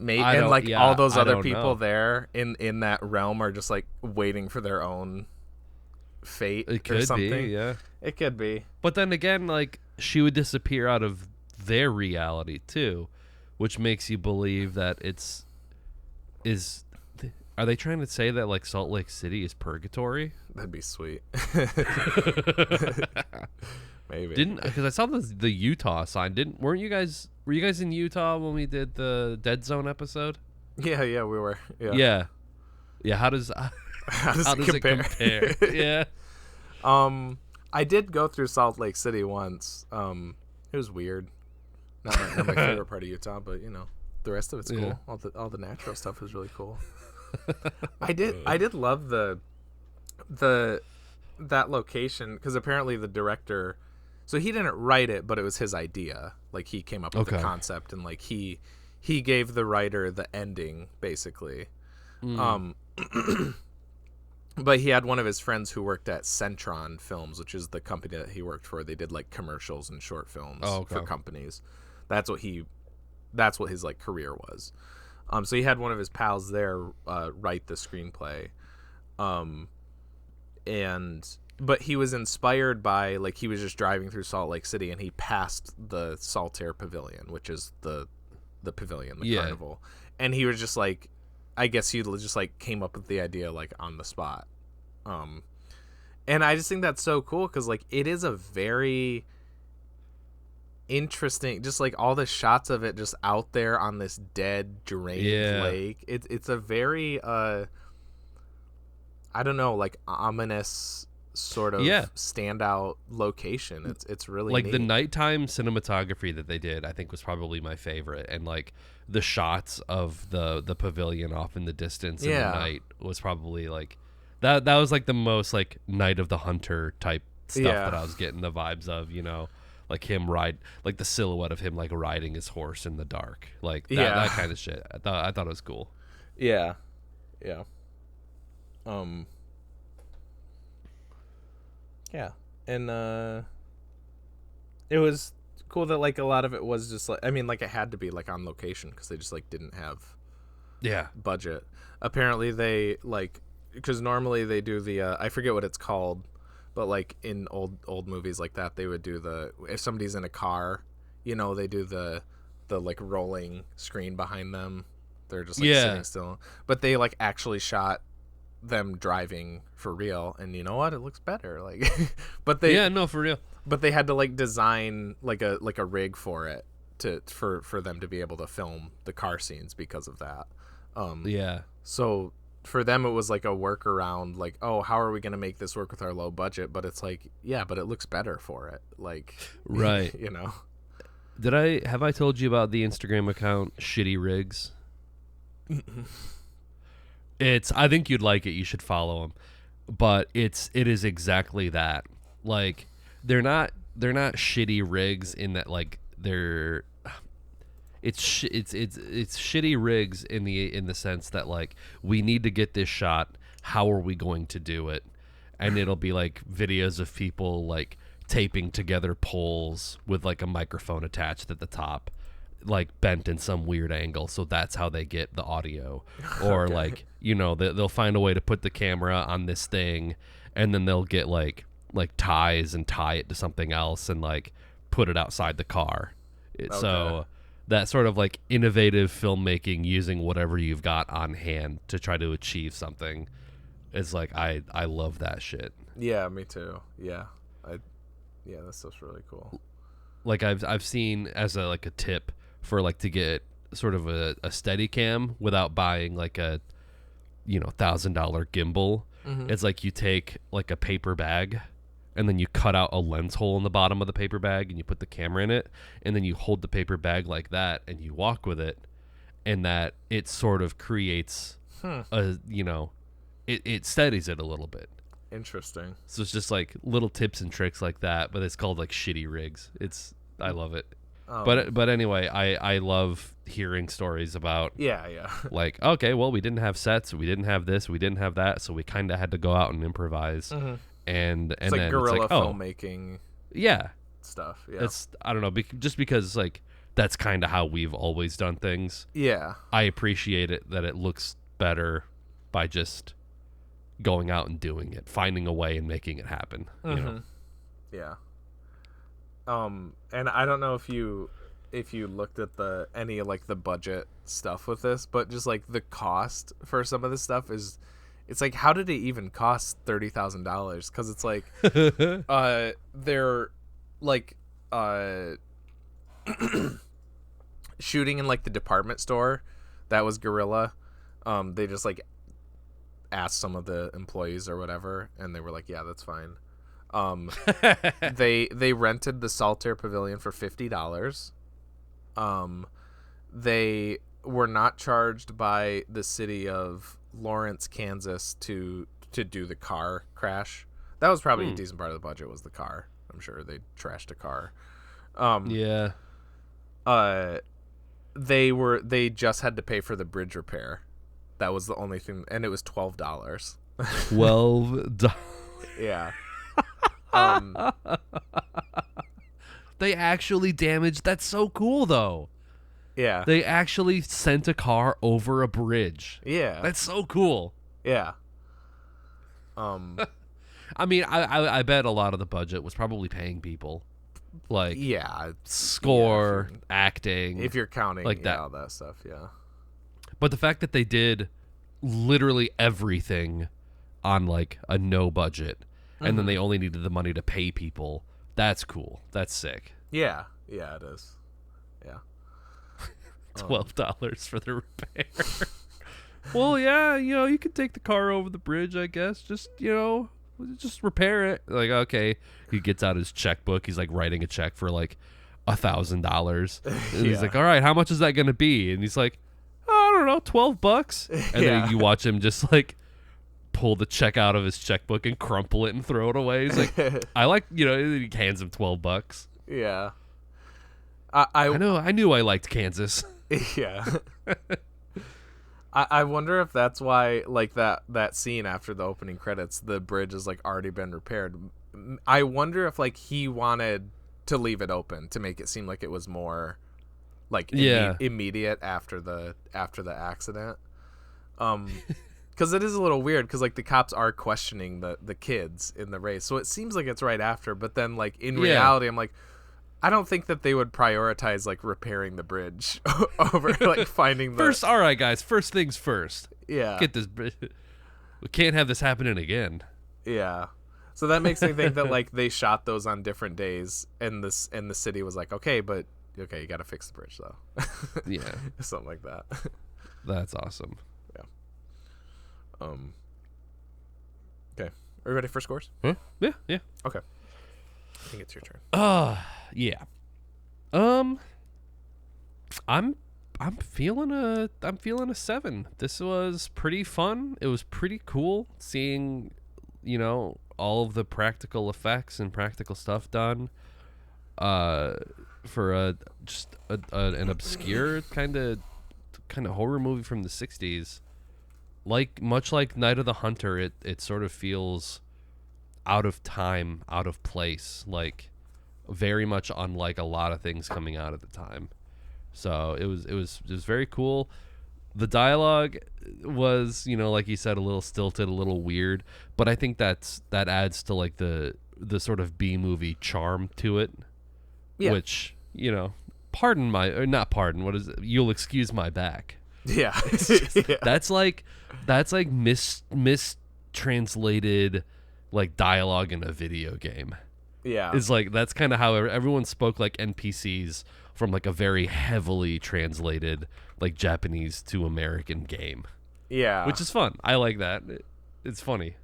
Maybe, and like all those other people there in that realm are just like waiting for their own fate or something. Be, yeah. It could be. But then again, like she would disappear out of their reality too, which makes you believe that are they trying to say that like Salt Lake City is purgatory? That'd be sweet. Maybe. Because I saw the Utah sign. Were you guys in Utah when we did the Dead Zone episode? Yeah, we were. Yeah. How does it compare? Yeah. I did go through Salt Lake City once. It was weird. Not my favorite part of Utah, but the rest of it's cool. Yeah. All the natural stuff is really cool. I did love that location because apparently the director, so he didn't write it, but it was his idea. Like he came up with the concept and like he gave the writer the ending basically. But he had one of his friends who worked at Centron Films, which is the company that he worked for. They did like commercials and short films for companies. That's what his like career was. So he had one of his pals there write the screenplay. But he was inspired by, like, he was just driving through Salt Lake City and he passed the Saltaire Pavilion, which is the pavilion, the carnival. And he was just like, I guess he just like came up with the idea like on the spot. And I just think that's so cool because like it is a very interesting, just like all the shots of it just out there on this dead drained lake. It's a very I don't know, like ominous sort of standout location. It's really like neat. The nighttime cinematography that they did I think was probably my favorite, and like the shots of the pavilion off in the distance in the night was probably like that was like the most like Night of the Hunter type stuff that I was getting the vibes of, like him like the silhouette of him like riding his horse in the dark, like that kind of shit. I thought it was cool. Yeah. And it was cool that like a lot of it was just like, I mean, like it had to be like on location because they just like didn't have budget. Apparently they like, because normally they do the I forget what it's called, but like in old movies like that they would do if somebody's in a car, they do the like rolling screen behind them. They're just like sitting still, but they like actually shot them driving for real, and you know what, it looks better, like but they for real, but they had to like design like a rig for it for them to be able to film the car scenes because of that. So for them it was like a workaround, like, oh, how are we going to make this work with our low budget? But it's like, but it looks better for it, like, right. Have I told you about the Instagram account Shitty Rigs? I think you'd like it. You should follow them. But it is exactly that. Like they're not shitty rigs in that like they're it's shitty rigs in the sense that like we need to get this shot. How are we going to do it? And it'll be like videos of people like taping together poles with like a microphone attached at the top, like bent in some weird angle, so that's how they get the audio. Or like they'll find a way to put the camera on this thing and then they'll get like ties and tie it to something else and like put it outside the car. So that sort of like innovative filmmaking using whatever you've got on hand to try to achieve something is like I love that shit. Yeah, me too. That stuff's really cool. Like I've seen as a tip for like to get sort of a steady cam without buying like a $1,000 gimbal. It's like you take like a paper bag and then you cut out a lens hole in the bottom of the paper bag and you put the camera in it, and then you hold the paper bag like that and you walk with it, and that it sort of creates a, you know, it steadies it a little bit. Interesting. So it's just like little tips and tricks like that, but it's called like shitty rigs. I love it. But anyway, I love hearing stories about like, okay, well, we didn't have sets, we didn't have this, we didn't have that, so we kind of had to go out and improvise. And it's like then guerrilla it's like, filmmaking stuff. Yeah. It's, I don't know, just because like that's kind of how we've always done things. Yeah. I appreciate it that it looks better by just going out and doing it, finding a way and making it happen. You know? Yeah. And I don't know if you looked at any like the budget stuff with this, but just like the cost for some of this stuff it's like, how did it even cost $30,000? Because it's like they're like shooting in like the department store that was guerrilla. They just like asked some of the employees or whatever, and they were like, yeah, that's fine. They rented the Saltaire Pavilion for $50. They were not charged by the city of Lawrence, Kansas to do the car crash. That was probably a decent part of the budget, was the car. I'm sure they trashed a car. They just had to pay for the bridge repair. That was the only thing, and it was $12. $12. Yeah. They actually damaged. That's so cool, though. Yeah. They actually sent a car over a bridge. Yeah. That's so cool. Yeah. I mean, I bet a lot of the budget was probably paying people, like score, acting, if you're counting like that, all that stuff. Yeah. But the fact that they did literally everything on like a no budget, and then they only needed the money to pay people, that's cool. That's sick. Yeah. Yeah, it is. Yeah. $12 for the repair. Well, yeah, you know, you could take the car over the bridge, I guess. Just, you know, just repair it. Like, okay. He gets out his checkbook. He's like writing a check for like $1,000. And he's like, all right, how much is that going to be? And he's like, I don't know, $12. And then you watch him just like pull the check out of his checkbook and crumple it and throw it away. He's like, I like, you know, he hands him $12. Yeah. I know. I knew I liked Kansas. Yeah. I wonder if that's why, like, that scene after the opening credits, the bridge has like already been repaired. I wonder if like he wanted to leave it open to make it seem like it was more like immediate after the accident. Because it is a little weird, because like the cops are questioning the kids in the race, so it seems like it's right after. But then like in reality, I'm like, I don't think that they would prioritize like repairing the bridge over like finding the first. All right, guys. First things first. Yeah. Get this. We can't have this happening again. Yeah. So that makes me think that like they shot those on different days, and the city was like, you got to fix the bridge though. Yeah. Something like that. That's awesome. Yeah. Okay. Are you ready for scores? Huh? Yeah. Yeah. Okay. I think it's your turn. Yeah. I'm feeling a 7. This was pretty fun. It was pretty cool seeing, you know, all of the practical effects and practical stuff done. For an obscure kind of horror movie from the 60s. Much like Night of the Hunter, it sort of feels out of time, out of place, like very much unlike a lot of things coming out at the time. So it was very cool. The dialogue was, you know, like you said, a little stilted, a little weird, but I think that adds to like the sort of B-movie charm to it. Yeah. Which, you know, you'll excuse my back. Yeah. That's like mistranslated like dialogue in a video game. Yeah. It's like, that's kind of how everyone spoke like NPCs from like a very heavily translated like Japanese to American game. Yeah. Which is fun. I like that. It's funny.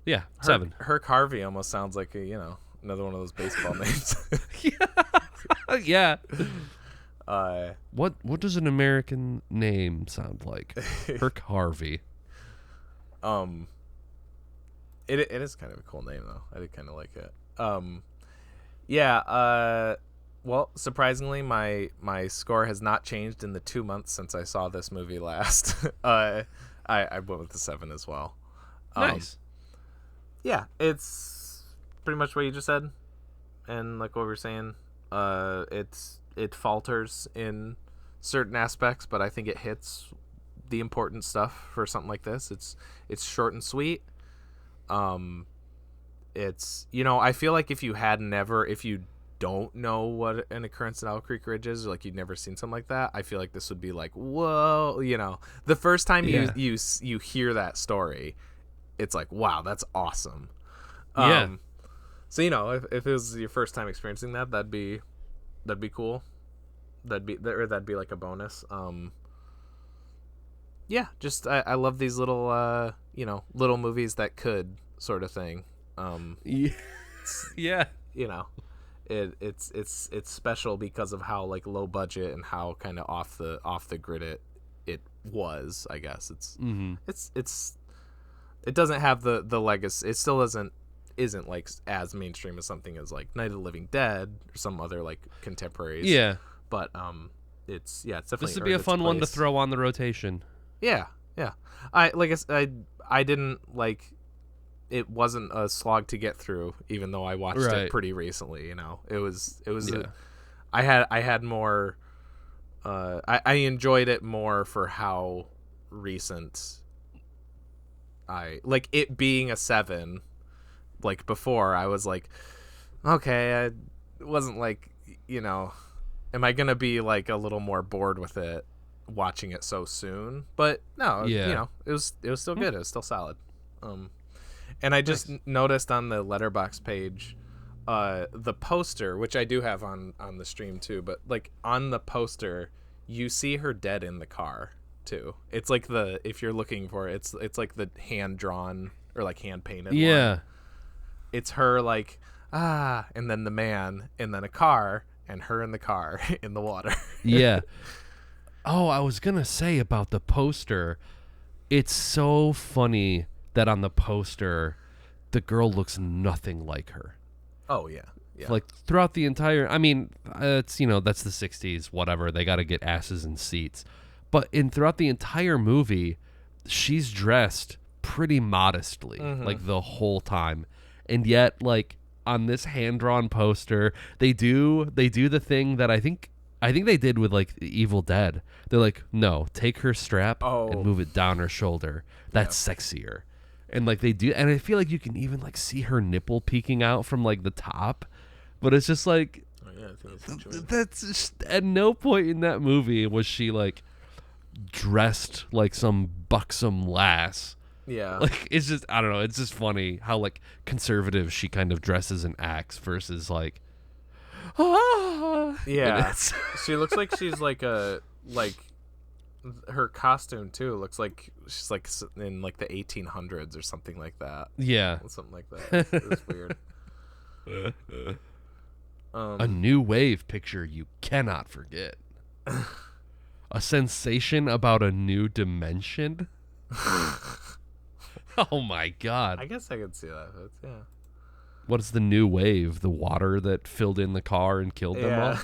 Yeah, 7. Herc Harvey almost sounds like another one of those baseball names. Yeah. uh, What does an American name sound like? Herc Harvey. It is kind of a cool name though. I did kind of like it. Yeah. Well, surprisingly, my score has not changed in the 2 months since I saw this movie last. I went with the 7 as well. Nice. Yeah, it's pretty much what you just said, and like what we were saying. It falters in certain aspects, but I think it hits the important stuff for something like this. It's short and sweet. It's I feel like if you don't know what an occurrence at Owl Creek Ridge is, or like you've never seen something like that, I feel like this would be like, whoa, the first time you hear that story, it's like, wow, that's awesome. So if it was your first time experiencing that, that'd be cool. That'd be like a bonus. Yeah, just I love these little little movies that could sort of thing. Yeah. It's special because of how like low budget and how kind of off the grid it was. I guess it doesn't have the legacy. It still isn't like as mainstream as something as like Night of the Living Dead or some other like contemporaries. Yeah, but it's definitely this would be a fun one to throw on the rotation. Yeah. I didn't like. It wasn't a slog to get through, even though I watched it pretty recently. It was. Yeah. I had more. I enjoyed it more for how recent. I like it being a 7. Like before, I was like, okay, I wasn't like, am I gonna be like a little more bored with it watching it so soon? But no, it was still good. It was still solid. And I just noticed on the Letterboxd page, the poster, which I do have on the stream too, but like on the poster, you see her dead in the car too. It's like if you're looking for it, it's like the hand drawn or like hand painted. Yeah. One. It's her like, and then the man, and then a car, and her in the car in the water. Yeah. Oh, I was going to say about the poster. It's so funny that on the poster, the girl looks nothing like her. Oh, yeah. Yeah. Like throughout the entire, I mean, it's, that's the 60s, whatever. They got to get asses in seats. But throughout the entire movie, she's dressed pretty modestly, like the whole time. And yet, like on this hand-drawn poster, they do the thing that I think they did with like Evil Dead. They're like, no, take her strap and move it down her shoulder. That's sexier. And like they do, and I feel like you can even like see her nipple peeking out from like the top. But it's just like, that's just, at no point in that movie was she like dressed like some buxom lass. Yeah. Like, it's just, I don't know, it's just funny how, like, conservative she kind of dresses and acts versus, like, yeah. She looks like she's, like, her costume, too, looks like she's, like, in, like, the 1800s or something like that. Yeah. Something like that. It was weird. A new wave picture you cannot forget. A sensation about a new dimension? Oh my god. I guess I could see that. Yeah. What is the new wave? The water that filled in the car and killed them all?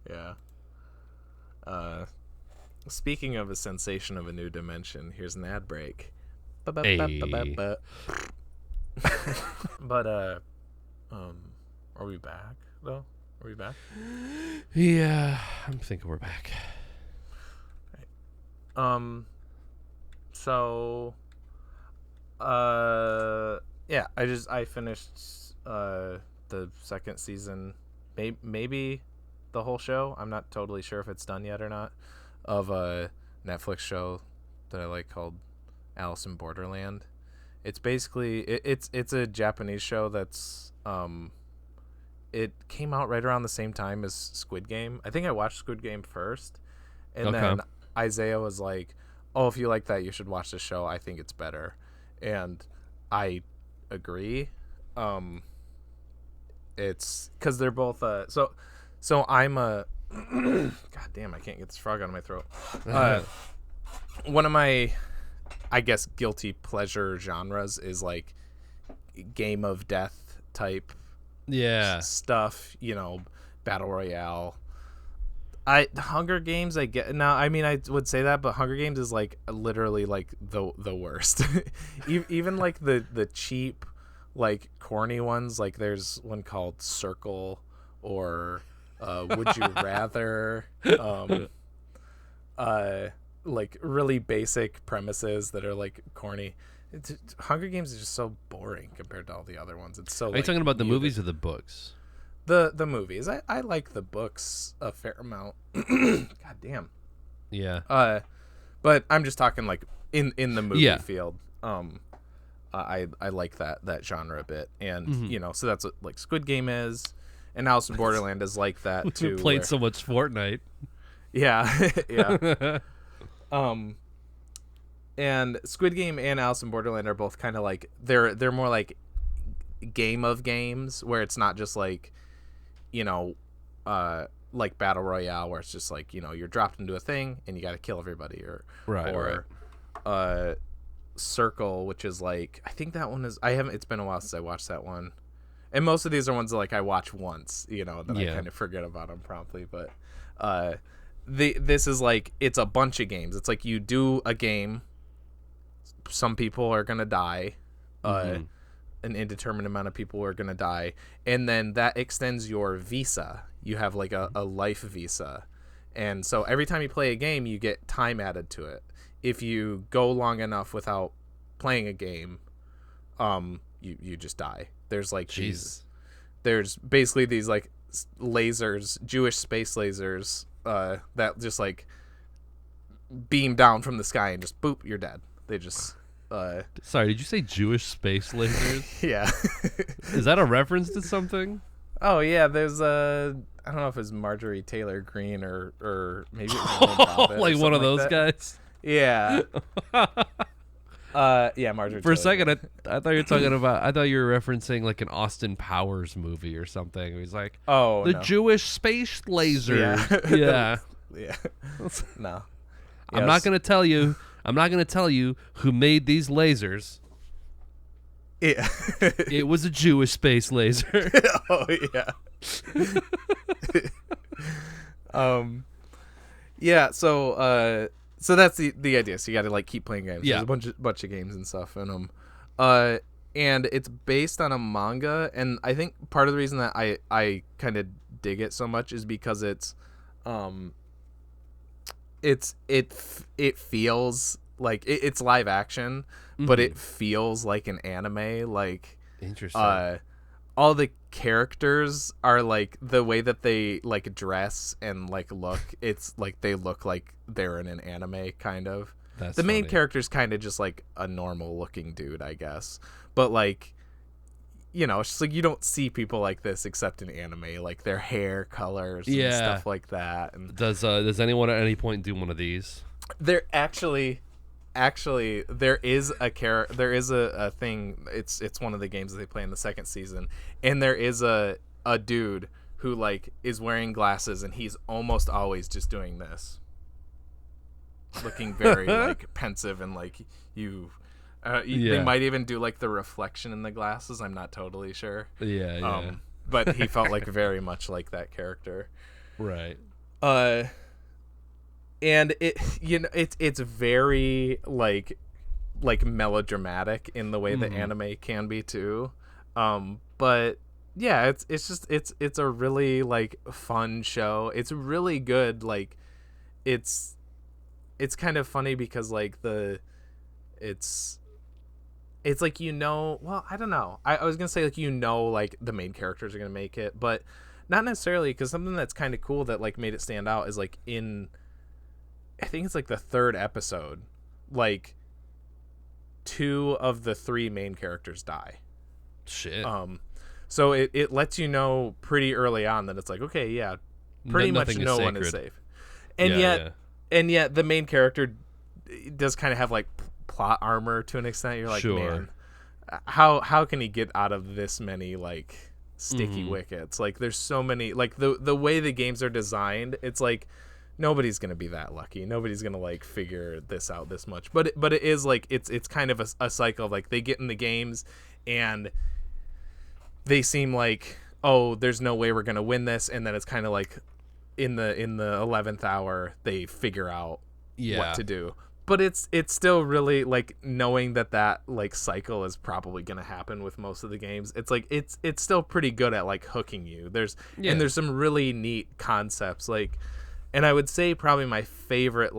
Yeah. Speaking of a sensation of a new dimension, here's an ad break. Hey. But are we back though? Are we back? Yeah, I'm thinking we're back. Right. So yeah, I finished the second season, maybe the whole show. I'm not totally sure if it's done yet or not, of a Netflix show that I like called Alice in Borderland. It's basically it's a Japanese show that's it came out right around the same time as Squid Game. I think I watched Squid Game first, and then Isaiah was like, oh, if you like that, you should watch the show. I think it's better. And I agree. It's because they're both so I'm a god damn, I can't get this frog out of my throat. One of my, I guess, guilty pleasure genres is like game of death type stuff, battle royale. Hunger Games, I get now. I mean, I would say that, but Hunger Games is like literally like the worst. Even like the cheap, like corny ones. Like there's one called Circle or Would You Rather. Like really basic premises that are like corny. Hunger Games is just so boring compared to all the other ones. It's so. Are you talking about the movies or the books? The movies. I like the books a fair amount. God damn. Yeah. But I'm just talking like in the movie field. I like that genre a bit, and so that's what like Squid Game is, and Alice in Borderland is like that too. You played so much Fortnite. Yeah, yeah. And Squid Game and Alice in Borderland are both kind of like they're more like game of games where it's not just like like battle royale where it's just like you're dropped into a thing and you got to kill everybody or Circle, which is like I think that one is it's been a while since I watched that one, and most of these are ones that like I watch once then I kind of forget about them promptly, but this is like it's a bunch of games. It's like you do a game, some people are gonna die, an indeterminate amount of people are gonna die, and then that extends your visa. You have like a life visa, and so every time you play a game you get time added to it. If you go long enough without playing a game, you just die. There's like there's basically these like lasers, Jewish space lasers, that just like beam down from the sky and just boop, you're dead. They just Sorry, did you say Jewish space lasers? Yeah. Is that a reference to something? Oh yeah, there's I don't know if it's Marjorie Taylor Greene or maybe it was like one of those guys. Yeah. Yeah, Marjorie. For Taylor. a second, I thought you were talking about. I thought you were referencing like an Austin Powers movie or something. He's like, the Jewish space laser. Yeah. Yeah. No. I'm not gonna tell you. I'm not gonna tell you who made these lasers. Yeah. It was a Jewish space laser. Oh yeah. Yeah. So that's the idea. So you got to like keep playing games. Yeah. There's a bunch of games and stuff in them. And it's based on a manga, and I think part of the reason that I kind of dig it so much is because it feels like it's live action, but it feels like an anime. Like interesting. All the characters are like the way that they like dress and like look. It's like they look like they're in an anime kind of. That's the main funny. character's kind of just like a normal looking dude, I guess. But like, it's just like you don't see people like this except in anime, like their hair colors and stuff like that. And does anyone at any point do one of these? There actually there is a thing. It's one of the games that they play in the second season, and there is a dude who like is wearing glasses, and he's almost always just doing this, looking very like pensive, and like they might even do like the reflection in the glasses. I'm not totally sure. Yeah. But he felt like very much like that character. Right. And it's very like melodramatic in the way that anime can be too. But yeah, it's a really like fun show. It's really good. Like it's kind of funny because like it's like well, I don't know. I was gonna say like like the main characters are gonna make it, but not necessarily, because something that's kind of cool that like made it stand out is like I think it's like the third episode, like 2 of the 3 main characters die. Shit. So it lets you know pretty early on that it's like, okay, yeah, pretty much no one is safe. And yet the main character does kind of have like plot armor to an extent. You're like, sure. Man, how can he get out of this many like sticky wickets? Like there's so many, like the way the games are designed, it's like nobody's gonna be that lucky. Nobody's gonna like figure this out this much. But it is like it's kind of a cycle of like they get in the games and they seem like, oh, there's no way we're gonna win this, and then it's kind of like in the 11th hour they figure out what to do. But it's still really like knowing that like cycle is probably gonna happen with most of the games. It's like it's still pretty good at like hooking you. And there's some really neat concepts, like, and I would say probably my favorite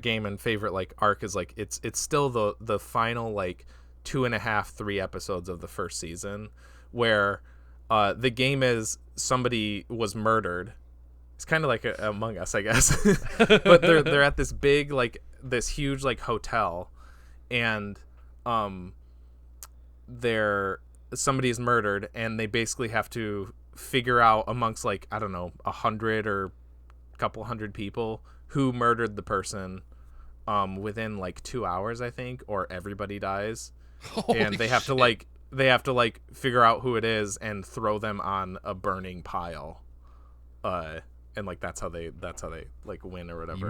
game and favorite like arc is like it's still the final like 2.5-3 episodes of the first season, where the game is somebody was murdered. It's kind of like Among Us, I guess. But they're at this big, like, this huge, like, hotel, and somebody is murdered, and they basically have to figure out amongst, like, I don't know, 100 or a couple hundred people who murdered the person within, like, 2 hours, I think, or everybody dies. And they have to, like, figure out who it is and throw them on a burning pile. And like that's how they like win or whatever.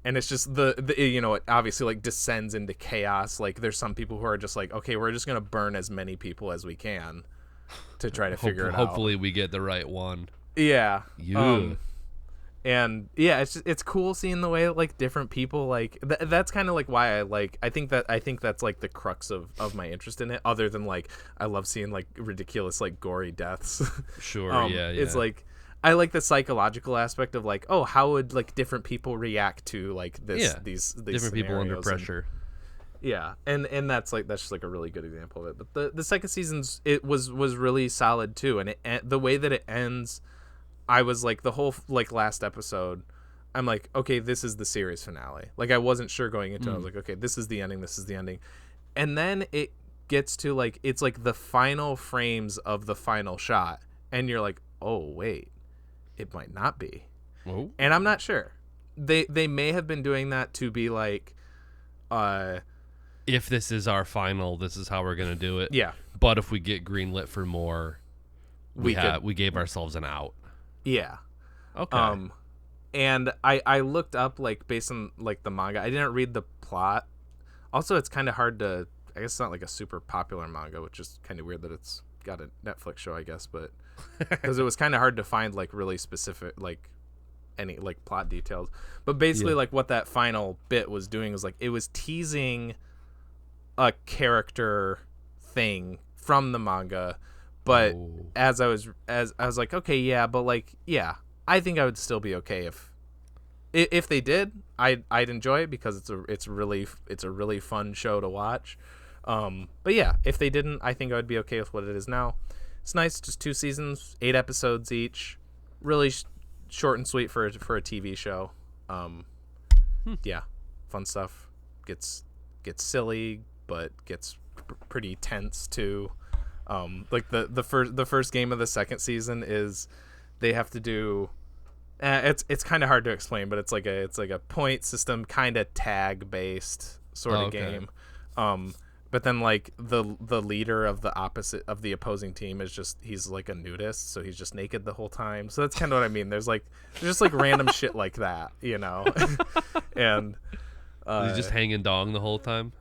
And it's just the it obviously like descends into chaos. Like there's some people who are just like, okay, we're just gonna burn as many people as we can to try to figure it out. Hopefully we get the right one. Yeah. And yeah, it's cool seeing the way that, like, different people like that's kind of like why I think that's like the crux of my interest in it, other than like I love seeing like ridiculous like gory deaths. Sure. Yeah. It's like I like the psychological aspect of like, oh, how would like different people react to like this these different people under pressure. And that's just like a really good example of it. But the second season's it was really solid too, and the way that it ends, I was like the whole like last episode, I'm like, okay, this is the series finale. Like I wasn't sure going into it. I was like, okay, this is the ending. And then it gets to like it's like the final frames of the final shot, and you're like, oh wait, it might not be. Oh. And I'm not sure. They may have been doing that to be like, if this is our final, this is how we're gonna do it. Yeah. But if we get greenlit for more, we gave ourselves an out. Yeah. Okay. And I looked up like based on like the manga. I didn't read the plot. Also, it's kind of hard to. I guess it's not like a super popular manga, which is kind of weird that it's got a Netflix show, I guess, but because it was kind of hard to find like really specific like any like plot details. But basically like what that final bit was doing was like it was teasing a character thing from the manga, but as I was like, okay, yeah, but like I think I would still be okay if they did. I'd enjoy it because it's a really fun show to watch. But yeah, if they didn't, I think I would be okay with what it is now. It's nice, just 2 seasons, 8 episodes each, really short and sweet for a TV show. Yeah, fun stuff. Gets silly, but gets pretty tense too. Like the first game of the second season is they have to do. It's kind of hard to explain, but it's like a point system, kind of tag based sort of game. But then like the leader of the opposing team is he's like a nudist, so he's just naked the whole time. So that's kind of what I mean. There's just like random shit like that, and he's just hanging dong the whole time.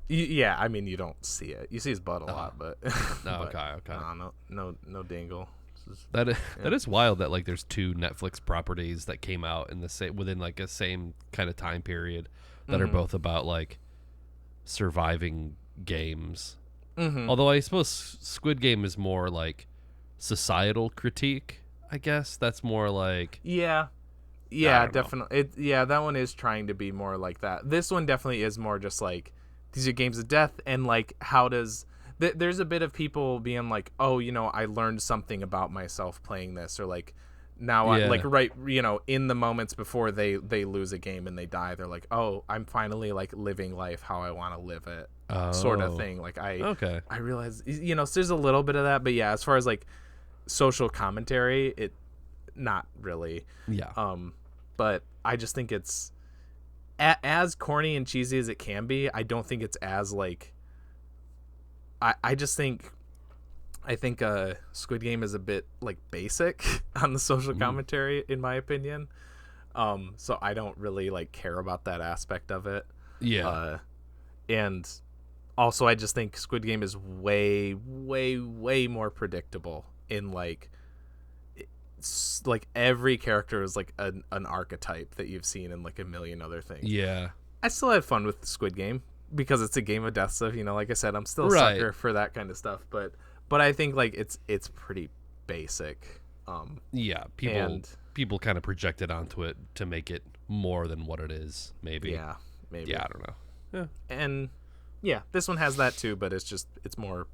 Yeah, I mean you don't see it. You see his butt a lot, but okay. No dingle. That is wild that like there's 2 Netflix properties that came out in the within like a same kind of time period that are both about like surviving games. Although I suppose Squid Game is more like societal critique, I guess. That's more like definitely. That one is trying to be more like that. This one definitely is more just like these are games of death, and like how does there's a bit of people being like, oh, I learned something about myself playing this, or like now I like right in the moments before they lose a game and they die, they're like, oh, I'm finally like living life how I want to live it, sort of thing. Like I realize so there's a little bit of that, but yeah, as far as like social commentary, it not really. But I just think it's as corny and cheesy as it can be. I don't think it's as like I just think Squid Game is a bit like basic on the social commentary, in my opinion. So I don't really like care about that aspect of it. Yeah. And also I just think Squid Game is way, way, way more predictable in like every character is like an archetype that you've seen in like a million other things. Yeah. I still had fun with Squid Game because it's a game of death stuff. You know, like I said, I'm still a sucker for that kind of stuff. But I think like it's pretty basic. Yeah, people kind of projected onto it to make it more than what it is. Maybe. Yeah, maybe. Yeah, I don't know. Yeah. And yeah, this one has that too, but it's more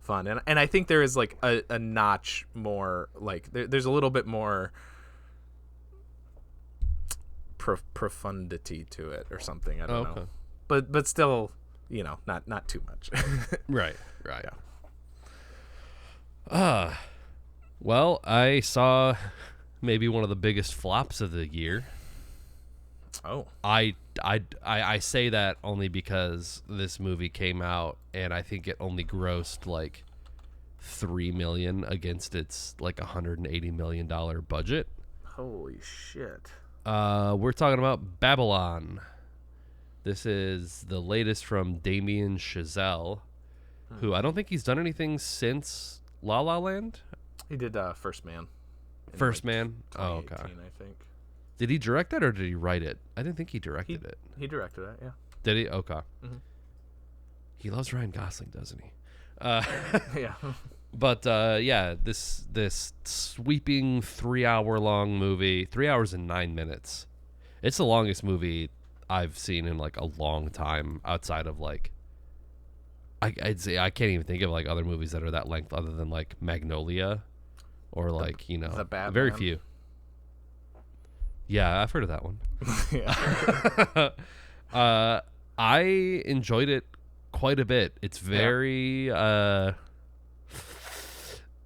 fun. And I think there is like a notch more, like there's a little bit more profundity to it or something. I don't know. But still, you know, not too much. Right. Well, I saw maybe one of the biggest flops of the year. Oh. I say that only because this movie came out and I think it only grossed like $3 million against its like $180 million budget. Holy shit. We're talking about Babylon. This is the latest from Damien Chazelle, who I don't think he's done anything since La La Land. He did First Man. First Man? Oh, okay. I think. Did he direct that or did he write it? I didn't think he directed it. He directed it, yeah. Did he? Okay. Mm-hmm. He loves Ryan Gosling, doesn't he? Yeah. But yeah, this sweeping 3-hour-long movie, 3 hours and 9 minutes. It's the longest movie I've seen in like a long time outside of like I'd say I can't even think of like other movies that are that length other than like Magnolia or like, you know, The Batman. very few. Yeah, I've heard of that one. Yeah. I enjoyed it quite a bit. It's very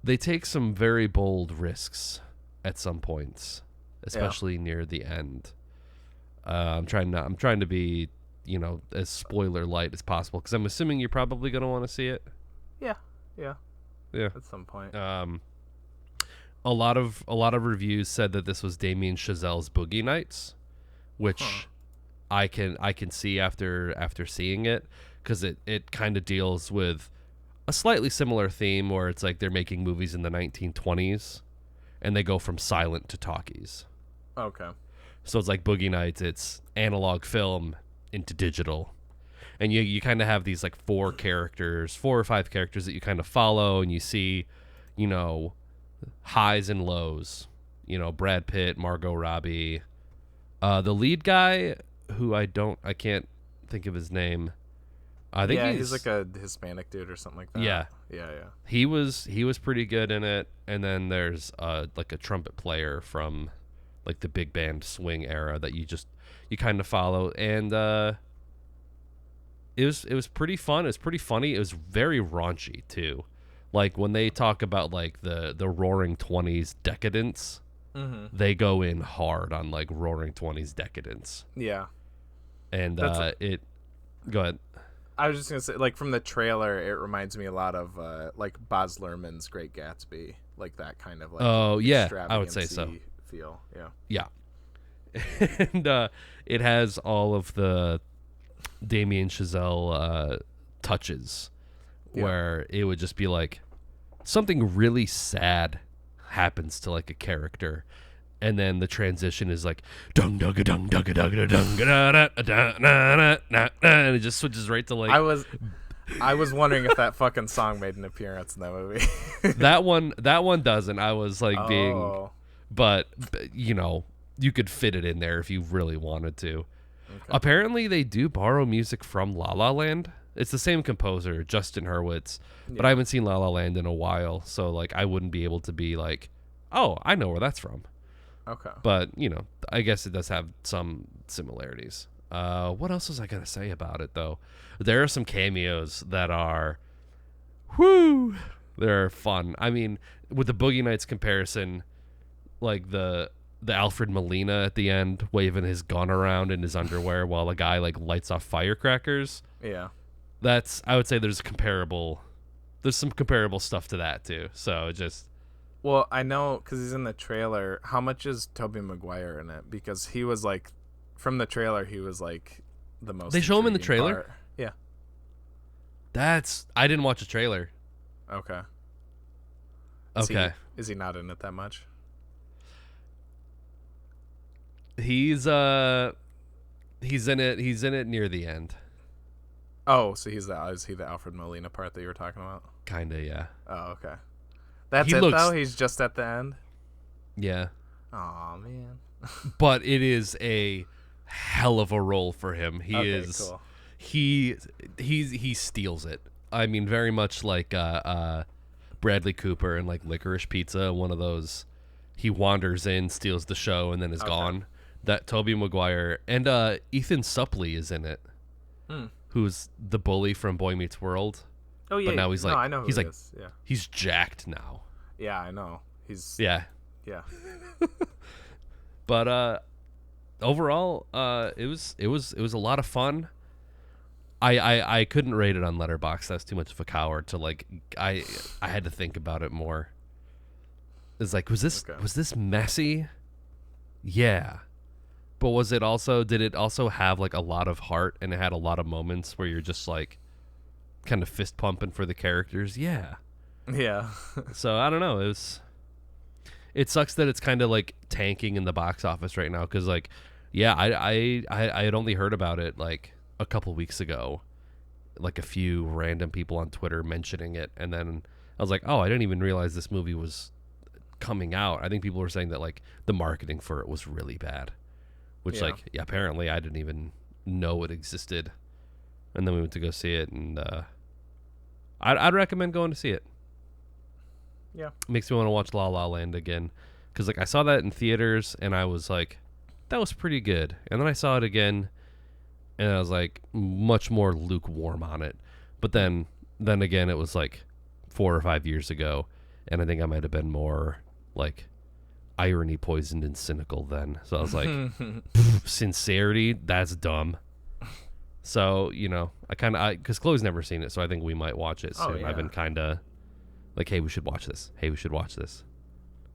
they take some very bold risks at some points, especially near the end. I'm trying to be, you know, as spoiler light as possible because I'm assuming you're probably going to want to see it. Yeah. At some point. A lot of reviews said that this was Damien Chazelle's Boogie Nights, which I can see after seeing it because it kind of deals with a slightly similar theme where it's like they're making movies in the 1920s and they go from silent to talkies. Okay. So it's like Boogie Nights, it's analog film into digital. And you kind of have these like 4 or 5 characters that you kind of follow and you see, you know, highs and lows. You know, Brad Pitt, Margot Robbie. The lead guy, who I can't think of his name. I think he's like a Hispanic dude or something like that. Yeah. He was pretty good in it. And then there's like a trumpet player from like the big band swing era that you kind of follow. And it was pretty fun. It was pretty funny. It was very raunchy too. Like when they talk about like the Roaring 20s decadence, they go in hard on like Roaring 20s decadence. Yeah. And go ahead. I was just gonna say, like from the trailer, it reminds me a lot of like Baz Luhrmann's Great Gatsby, like that kind of like. Oh yeah, I would say so. Feel, yeah. And it has all of the Damien Chazelle touches, where it would just be like something really sad happens to like a character. And then the transition is like dung dugga dung dugga dugga dung da da da, and it just switches right to like. I was wondering if that fucking song made an appearance in that movie. that one doesn't. I was like being, but you know, you could fit it in there if you really wanted to. Okay. Apparently, they do borrow music from La La Land. It's the same composer, Justin Hurwitz, but I haven't seen La La Land in a while, so like I wouldn't be able to be like, oh, I know where that's from. Okay. But, you know, I guess it does have some similarities. What else was I going to say about it, though? There are some cameos that are, they're fun. I mean, with the Boogie Nights comparison, like the Alfred Molina at the end waving his gun around in his underwear while a guy, like, lights off firecrackers. Yeah. I would say there's a comparable there's some comparable stuff to that too. So just Well, I know because he's in the trailer. How much is Tobey Maguire in it? Because he was like, from the trailer, he was like the most. They show him in the intriguing trailer? part. Yeah. I didn't watch the trailer. Okay. Okay. Is he not in it that much? He's in it near the end. Oh, so is he the Alfred Molina part that you were talking about? Kinda, yeah. Oh, okay. That's He it looks- though. He's just at the end. Yeah. Oh man. But it is a hell of a role for him. He Okay, is cool. he steals it. I mean, very much like Bradley Cooper and like Licorice Pizza, one of those. He wanders in, steals the show, and then is gone. That Tobey Maguire and Ethan Suplee is in it, who's the bully from Boy Meets World. Oh yeah. But now he's like, I know who he's he like, is. Yeah. he's jacked now. Yeah, I know. He's Yeah, yeah. but overall, it was a lot of fun. I couldn't rate it on Letterboxd. That's too much of a coward to like. I had to think about it more. It's like, was this messy? Yeah, but did it also have like a lot of heart, and it had a lot of moments where you're just like kind of fist pumping for the characters? Yeah. Yeah. So I don't know. It sucks that it's kind of like tanking in the box office right now because like, yeah, I had only heard about it like a couple weeks ago, like a few random people on Twitter mentioning it, and then I was like, oh, I didn't even realize this movie was coming out. I think people were saying that like the marketing for it was really bad, which apparently I didn't even know it existed, and then we went to go see it, and I'd recommend going to see it. Yeah. Makes me want to watch La La Land again, because like I saw that in theaters and I was like, that was pretty good, and then I saw it again and I was like much more lukewarm on it, but then again it was like 4 or 5 years ago, and I think I might have been more like irony poisoned and cynical then, so I was like, sincerity, that's dumb. So because Chloe's never seen it, so I think we might watch it soon. Oh, yeah. I've been kind of like, hey, we should watch this.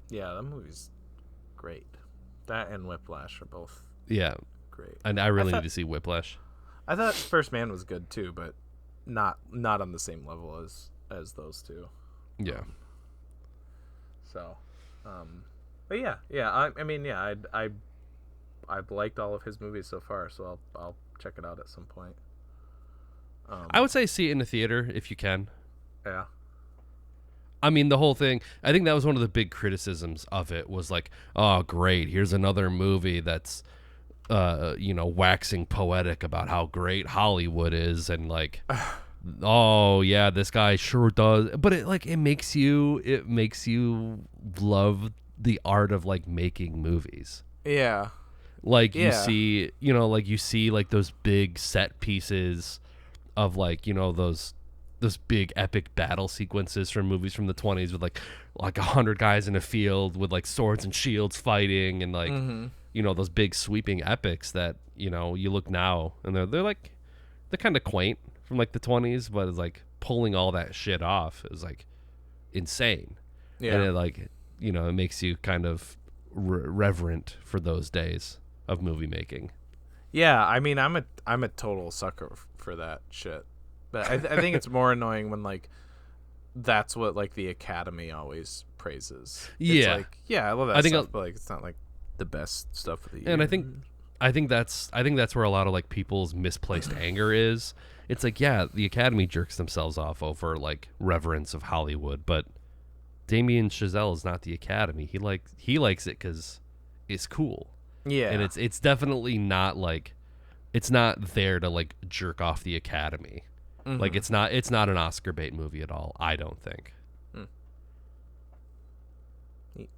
Yeah, that movie's great. That and Whiplash are both Yeah, great. and I really need to see Whiplash. I thought First Man was good too, but not on the same level as those two. Yeah. So, but yeah. I mean, yeah. I've liked all of his movies so far, so I'll check it out at some point. I would say see it in the theater if you can. Yeah. I mean, the whole thing, I think that was one of the big criticisms of it was like, oh, great, here's another movie that's, waxing poetic about how great Hollywood is, and like, oh yeah, this guy sure does. But it makes you love the art of like making movies. Yeah. Like Yeah. you see like those big set pieces of like, those big epic battle sequences from movies from the 20s with like 100 guys in a field with like swords and shields fighting, and like those big sweeping epics that you look now and they're kind of quaint from like the 20s, but it's like pulling all that shit off is like insane. Yeah. And it like it makes you kind of reverent for those days of movie making. Yeah, I mean, I'm a total sucker for that shit. But I think it's more annoying when like that's what like the Academy always praises. Yeah. It's like, yeah, I love that I think stuff, but like it's not like the best stuff of the year. And I think that's where a lot of like people's misplaced anger is. It's like, yeah, the Academy jerks themselves off over like reverence of Hollywood, but Damien Chazelle is not the Academy. He likes it because it's cool. Yeah. And it's definitely not like, it's not there to like jerk off the Academy. Mm-hmm. Like it's not an Oscar bait movie at all, I don't think. Neat.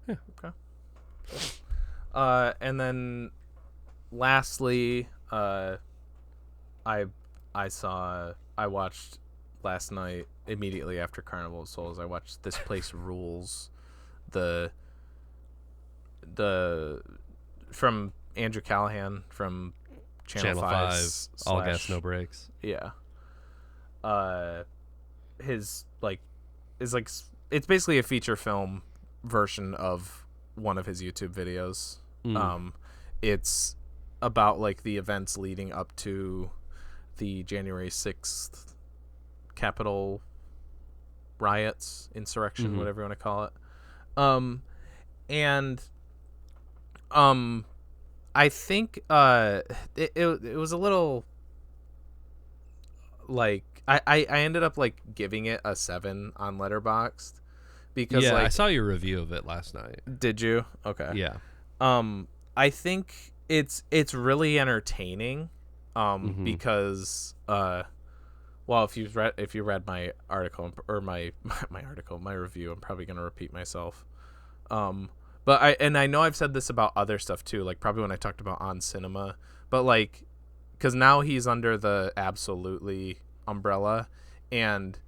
Yeah. Okay. And then lastly, I watched last night immediately after Carnival of Souls. I watched This Place Rules, the from Andrew Callahan from Channel 5 All Gas No Breaks. Yeah. his like is like it's basically a feature film version of one of his YouTube videos. It's about like the events leading up to the January 6th Capitol riots, insurrection, whatever you want to call it. And I think it was a little like I ended up like giving it a 7 on Letterboxd because like, I saw your review of it last night. Did you? Okay. Yeah. I think it's really entertaining because well, if you read my article or my review, I'm probably going to repeat myself. But I know I've said this about other stuff too, like probably when I talked about On Cinema, but like cuz now he's under the Absolutely umbrella and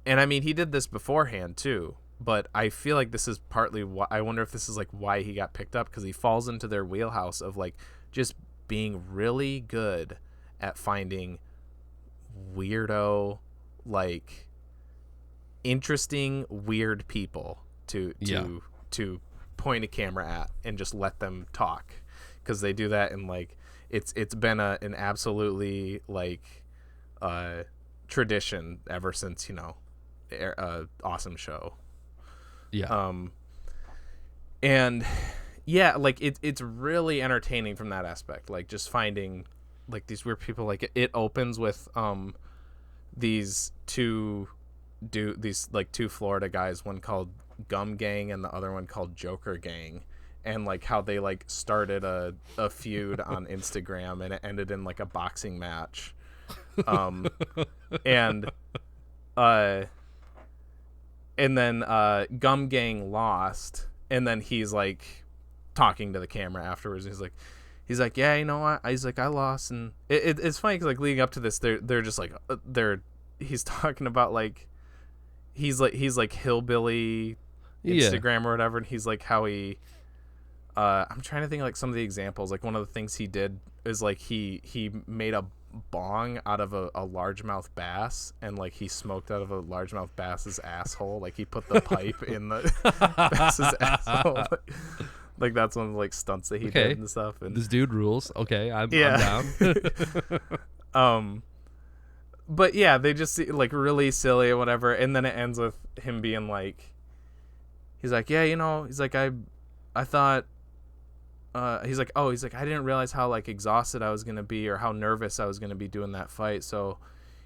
I mean, he did this beforehand too, but I feel like this is partly why I wonder if this is like why he got picked up, cuz he falls into their wheelhouse of like just being really good at finding weirdo, like interesting weird people to point a camera at and just let them talk, because they do that, and like it's been an absolutely like tradition ever since, you know, Awesome Show. And yeah, like it's really entertaining from that aspect, like just finding like these weird people. Like it opens with these two Florida guys, one called Gum Gang and the other one called Joker Gang, and like how they like started a feud on Instagram and it ended in like a boxing match. And then Gum Gang lost, and then he's like talking to the camera afterwards. He's like, yeah, you know what? He's like, I lost, and it's funny because like leading up to this, they're just like he's talking about like he's like hillbilly Instagram or whatever, and he's like how he I'm trying to think of like some of the examples. Like one of the things he did is like he made a bong out of a largemouth bass, and like he smoked out of a largemouth bass's asshole. Like he put the pipe in the bass's asshole. Like that's one of the like stunts that he did and stuff. And this dude rules. Okay, I'm down. But yeah, they just like really silly or whatever, and then it ends with him being like, he's like, yeah, you know, he's like I thought. He's like, I didn't realize how like exhausted I was gonna be or how nervous I was gonna be doing that fight. So,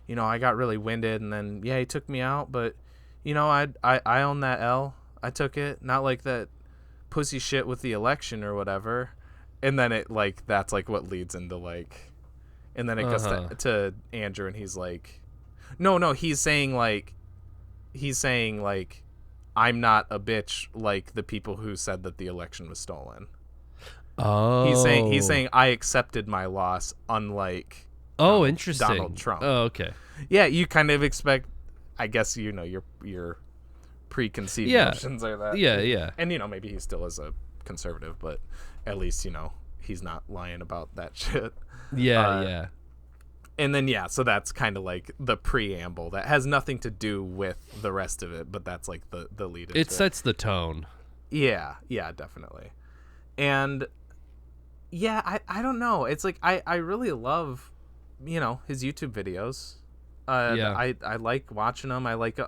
you know, I got really winded, and then yeah, he took me out. But, you know, I own that L. I took it. Not like that pussy shit with the election or whatever. And then it like that's like what leads into like, and then it goes to Andrew, and he's like, no, he's saying like, I'm not a bitch like the people who said that the election was stolen. Oh, he's saying I accepted my loss, unlike interesting, Donald Trump. Oh, okay. Yeah, you kind of expect, I guess, you know, your preconceived notions are that. Yeah. And you know, maybe he still is a conservative, but at least, you know, he's not lying about that shit. Yeah. And then so that's kind of like the preamble that has nothing to do with the rest of it, but that's like the lead into it sets the tone. Yeah, definitely. And yeah, I don't know. It's like I really love, you know, his YouTube videos. I like watching them. I like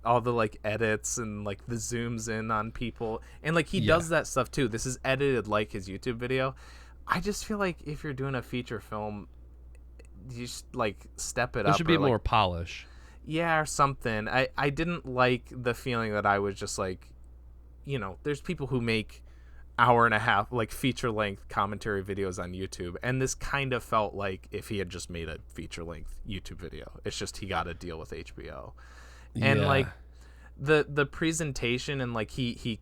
all the like edits and like the zooms in on people, and like he does that stuff too. This is edited like his YouTube video. I just feel like if you're doing a feature film, you just like step it up. There should be like, more polish. Yeah, or something. I didn't like the feeling that I was just like, you know, there's people who make hour and a half like feature length commentary videos on YouTube, and this kind of felt like if he had just made a feature length YouTube video. It's just he got a deal with HBO. And like the presentation, and like he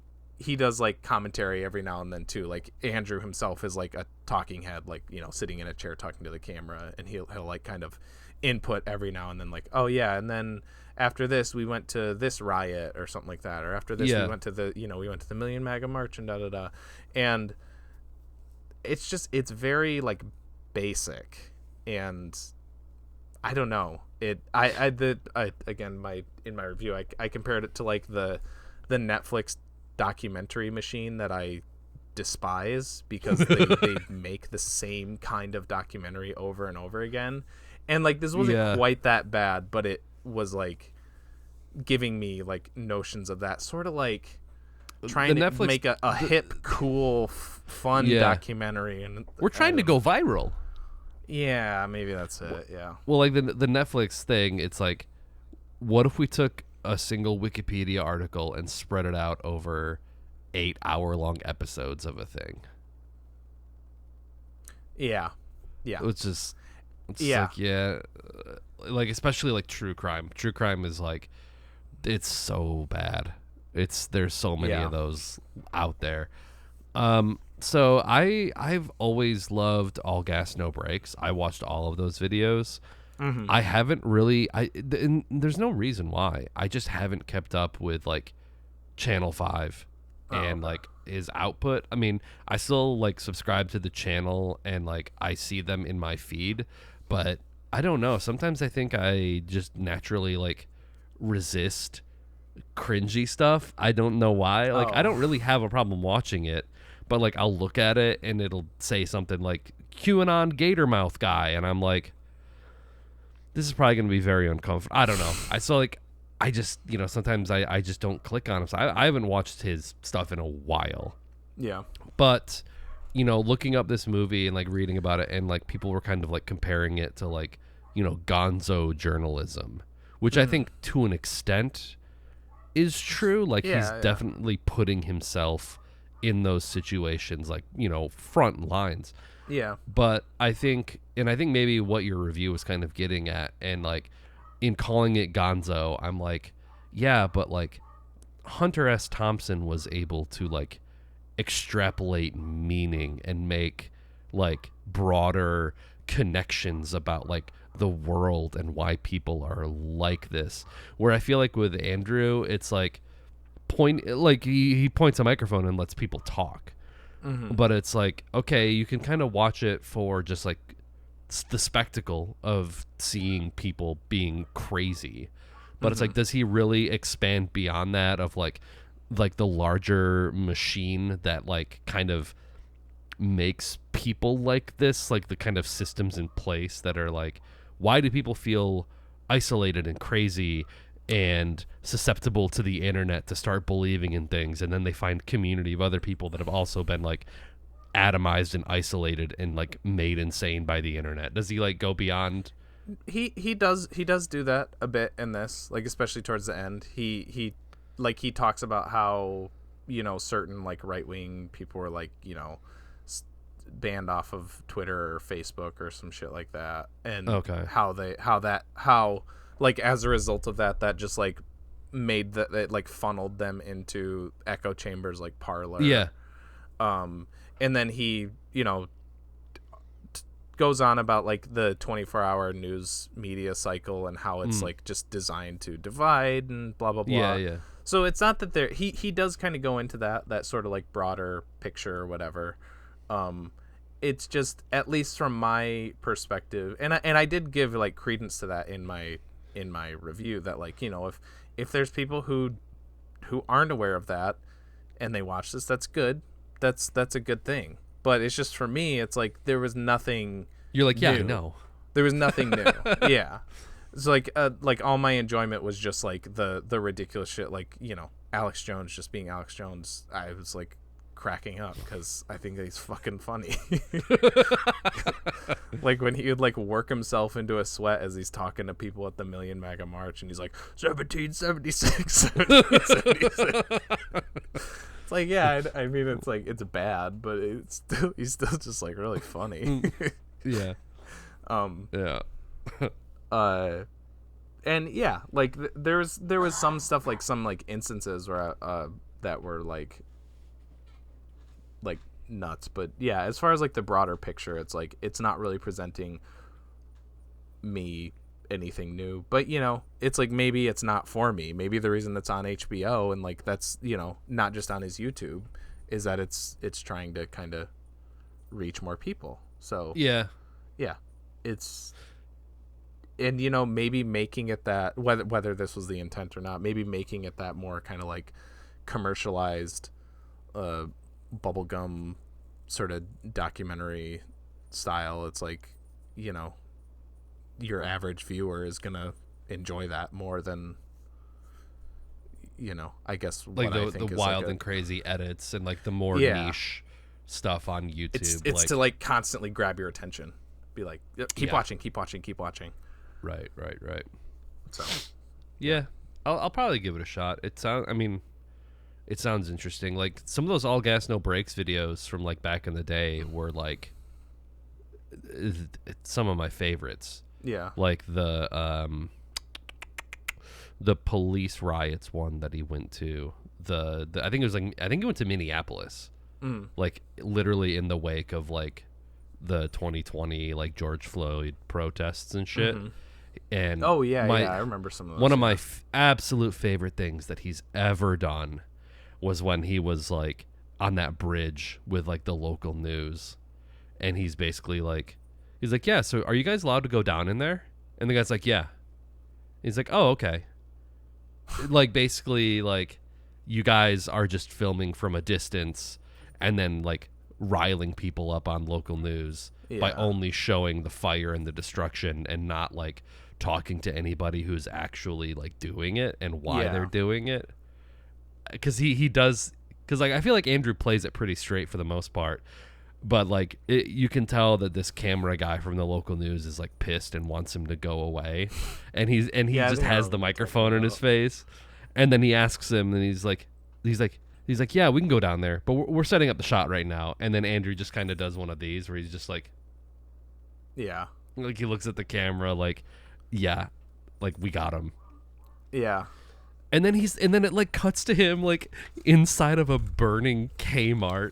does like commentary every now and then too. Like Andrew himself is like a talking head, like, you know, sitting in a chair talking to the camera, and he'll like kind of input every now and then, like, oh yeah, and then after this we went to this riot or something like that, or after this we went to the Million MAGA March and da. And it's very like basic, and I don't know. Again, in my review, I compared it to like the Netflix documentary machine that I despise because they make the same kind of documentary over and over again. And like this wasn't quite that bad, but it was like giving me like notions of that sort of like trying to Netflix, make a hip, cool, fun documentary. And we're trying to go viral. Yeah, maybe that's it. Yeah. Well, like the Netflix thing, it's like, what if we took a single Wikipedia article and spread it out over 8-hour-long episodes of a thing? Yeah. It's like especially like true crime. True crime is like, it's so bad. There's so many of those out there. So I've always loved All Gas No Brakes. I watched all of those videos. Mm-hmm. I haven't really and there's no reason why. I just haven't kept up with like Channel 5 and like his output. I mean, I still like subscribe to the channel and like I see them in my feed, but I don't know. Sometimes I think I just naturally like resist cringy stuff. I don't know why. Like I don't really have a problem watching it, but like I'll look at it and it'll say something like QAnon gator mouth guy, and I'm like, this is probably going to be very uncomfortable. I don't know. I just, sometimes I just don't click on him. So I haven't watched his stuff in a while. Yeah. But, looking up this movie and like reading about it, and like people were kind of like comparing it to like, gonzo journalism, which I think to an extent is true. Like he's definitely putting himself in those situations, like, front lines. Yeah. But I think maybe what your review was kind of getting at, and like in calling it gonzo, I'm like, yeah, but like Hunter S. Thompson was able to like extrapolate meaning and make like broader connections about like the world and why people are like this. Where I feel like with Andrew, it's like he points a microphone and lets people talk. Mm-hmm. But it's like, okay, you can kind of watch it for just like the spectacle of seeing people being crazy. But it's like, does he really expand beyond that of like the larger machine that like kind of makes people like this, like the kind of systems in place that are like, why do people feel isolated and crazy and susceptible to the internet to start believing in things, and then they find community of other people that have also been like atomized and isolated and like made insane by the internet? Does he like go beyond? He does do that a bit in this, like especially towards the end. He talks about how certain like right-wing people were like banned off of Twitter or Facebook or some shit like that, and how like as a result of that just like made that it like funneled them into echo chambers like Parler. And then he goes on about like the 24-hour news media cycle and how it's like just designed to divide and blah blah blah. So it's not that he does kind of go into that sort of like broader picture or whatever. It's just, at least from my perspective, and I did give like credence to that in my review, that like if there's people who aren't aware of that and they watch this, that's good. That's a good thing. But it's just, for me, it's like there was nothing. You're like, yeah, new. no. There was nothing new. Yeah. It's like all my enjoyment was just like the ridiculous shit, like Alex Jones just being Alex Jones. I was like cracking up because I think he's fucking funny. Like when he would like work himself into a sweat as he's talking to people at the Million MAGA March, and he's like 1776. 1776. It's like, yeah, I mean, it's like, it's bad, but he's still just like really funny. Yeah. Yeah. And yeah, like there was some stuff, like some like instances where that were like nuts, but yeah, as far as like the broader picture, it's like it's not really presenting me anything new. But it's like, maybe it's not for me. Maybe the reason it's on HBO and like that's not just on his YouTube is that it's trying to kind of reach more people. So yeah, it's and you know, maybe making it that, whether this was the intent or not, maybe making it that more kind of like commercialized bubblegum sort of documentary style. It's like, you know, your average viewer is gonna enjoy that more than, you know, I guess like what I think the is wild like and crazy edits and like the more Yeah. niche stuff on YouTube. it's like, to like constantly grab your attention, be like, "Yep, keep Yeah. watching, keep watching, keep watching." right. So Yeah, I'll probably give it a shot. It sounds interesting. Like some of those all gas no brakes videos from like back in the day were like some of my favorites. yeah, Like the police riots one that he went to. The I think he went to Minneapolis. Like literally in the wake of like the 2020 like George Floyd protests and shit. And oh yeah, I remember some of those. one of my absolute favorite things that he's ever done was when he was like on that bridge with like the local news, and he's basically like, yeah, so are you guys allowed to go down in there? And the guy's like, yeah. He's like, oh, okay. Like basically like you guys are just filming from a distance and then like riling people up on local news by only showing the fire and the destruction and not like talking to anybody who's actually like doing it and why they're doing it. Because he does, because like I feel like Andrew plays it pretty straight for the most part, but like you can tell that this camera guy from the local news is like pissed and wants him to go away, and he just has the microphone in his face, and then he asks him, and he's like, yeah, we can go down there, but we're setting up the shot right now, and then Andrew just kind of does one of these where he's just like, yeah, like he looks at the camera like, yeah, like we got him. Yeah. And then it like cuts to him like inside of a burning Kmart.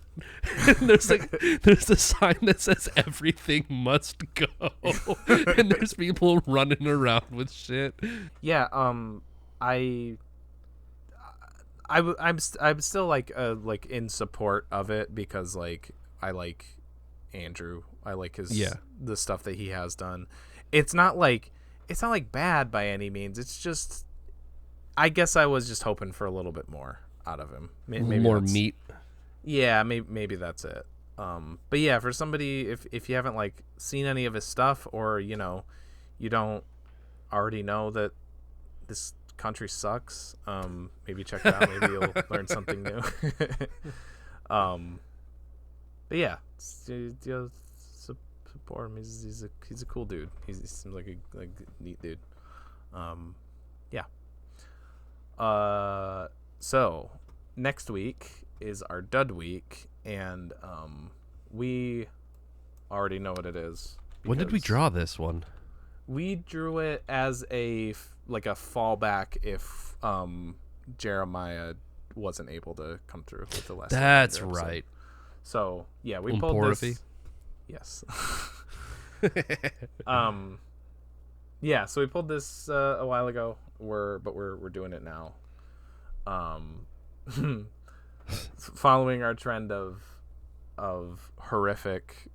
And there's the sign that says everything must go. And there's people running around with shit. Yeah, I'm still like in support of it because like I like Andrew. I like his the stuff that he has done. It's not like bad by any means. It's just, I guess I was just hoping for a little bit more out of him. Maybe more meat. Yeah, maybe that's it. But yeah, for somebody, if you haven't like seen any of his stuff, or you know, you don't already know that this country sucks, maybe check it out. Maybe you'll learn something new. But yeah, support him. He's a cool dude. He seems like a neat dude. Yeah. So next week is our dud week, and we already know what it is. When did we draw this one? We drew it as a fallback if Jeremiah wasn't able to come through with the last. That's right. So yeah, we pulled this. Yes. Yeah, so we pulled this a while ago. We're doing it now. Following our trend of horrific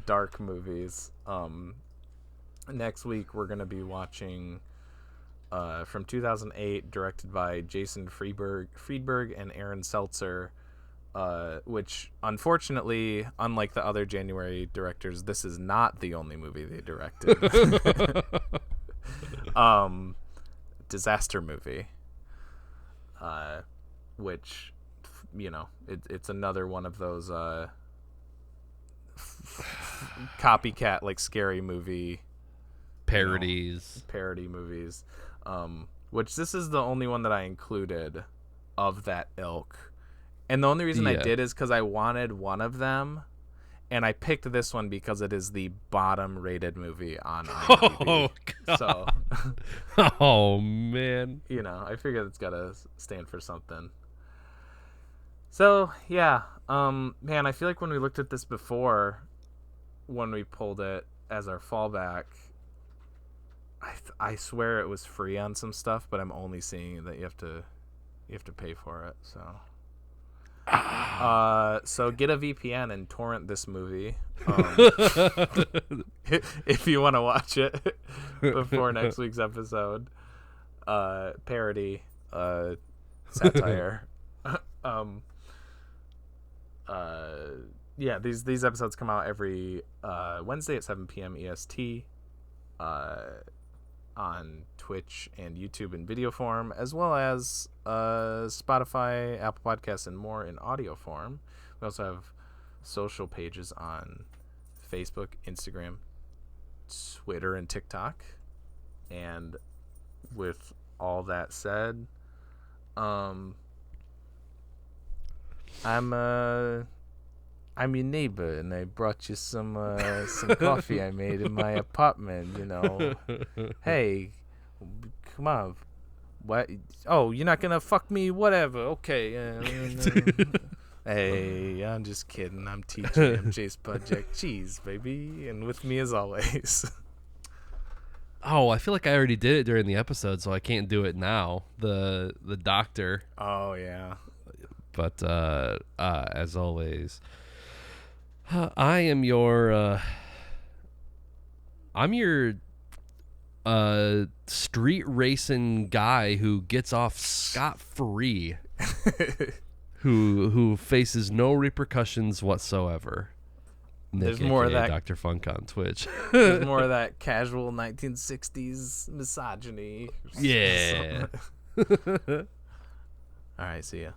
dark movies. Next week we're gonna be watching from 2008, directed by Jason Friedberg and Aaron Seltzer. Which unfortunately, unlike the other January directors, this is not the only movie they directed. Disaster movie. Which, you know, it's another one of those copycat like scary movie parodies, parody movies. Which this is the only one that I included of that ilk. And the only reason I did is because I wanted one of them, and I picked this one because it is the bottom-rated movie on IMDb. Oh, so, oh man, you know, I figured it's gotta stand for something. So yeah, man, I feel like when we looked at this before, when we pulled it as our fallback, I swear it was free on some stuff, but I'm only seeing that you have to pay for it. So. So get a VPN and torrent this movie if you want to watch it before next week's episode. Parody, satire. Yeah, these episodes come out every Wednesday at 7 p.m. EST on Twitch and YouTube in video form, as well as Spotify, Apple Podcasts, and more in audio form. We also have social pages on Facebook, Instagram, Twitter, and TikTok. And with all that said, I'm your neighbor, and I brought you some coffee I made in my apartment. You know, hey, come on, what? Oh, you're not gonna fuck me? Whatever. Okay. Hey, I'm just kidding. I'm TJ. I'm Jace Project Cheese, baby, and with me as always. Oh, I feel like I already did it during the episode, so I can't do it now. The doctor. Oh yeah. But as always, I am your I'm your street racing guy who gets off scot-free, who faces no repercussions whatsoever. Nick, There's more of that Dr. Funk on Twitch. There's more of that casual 1960s misogyny. Yeah. All right, see ya.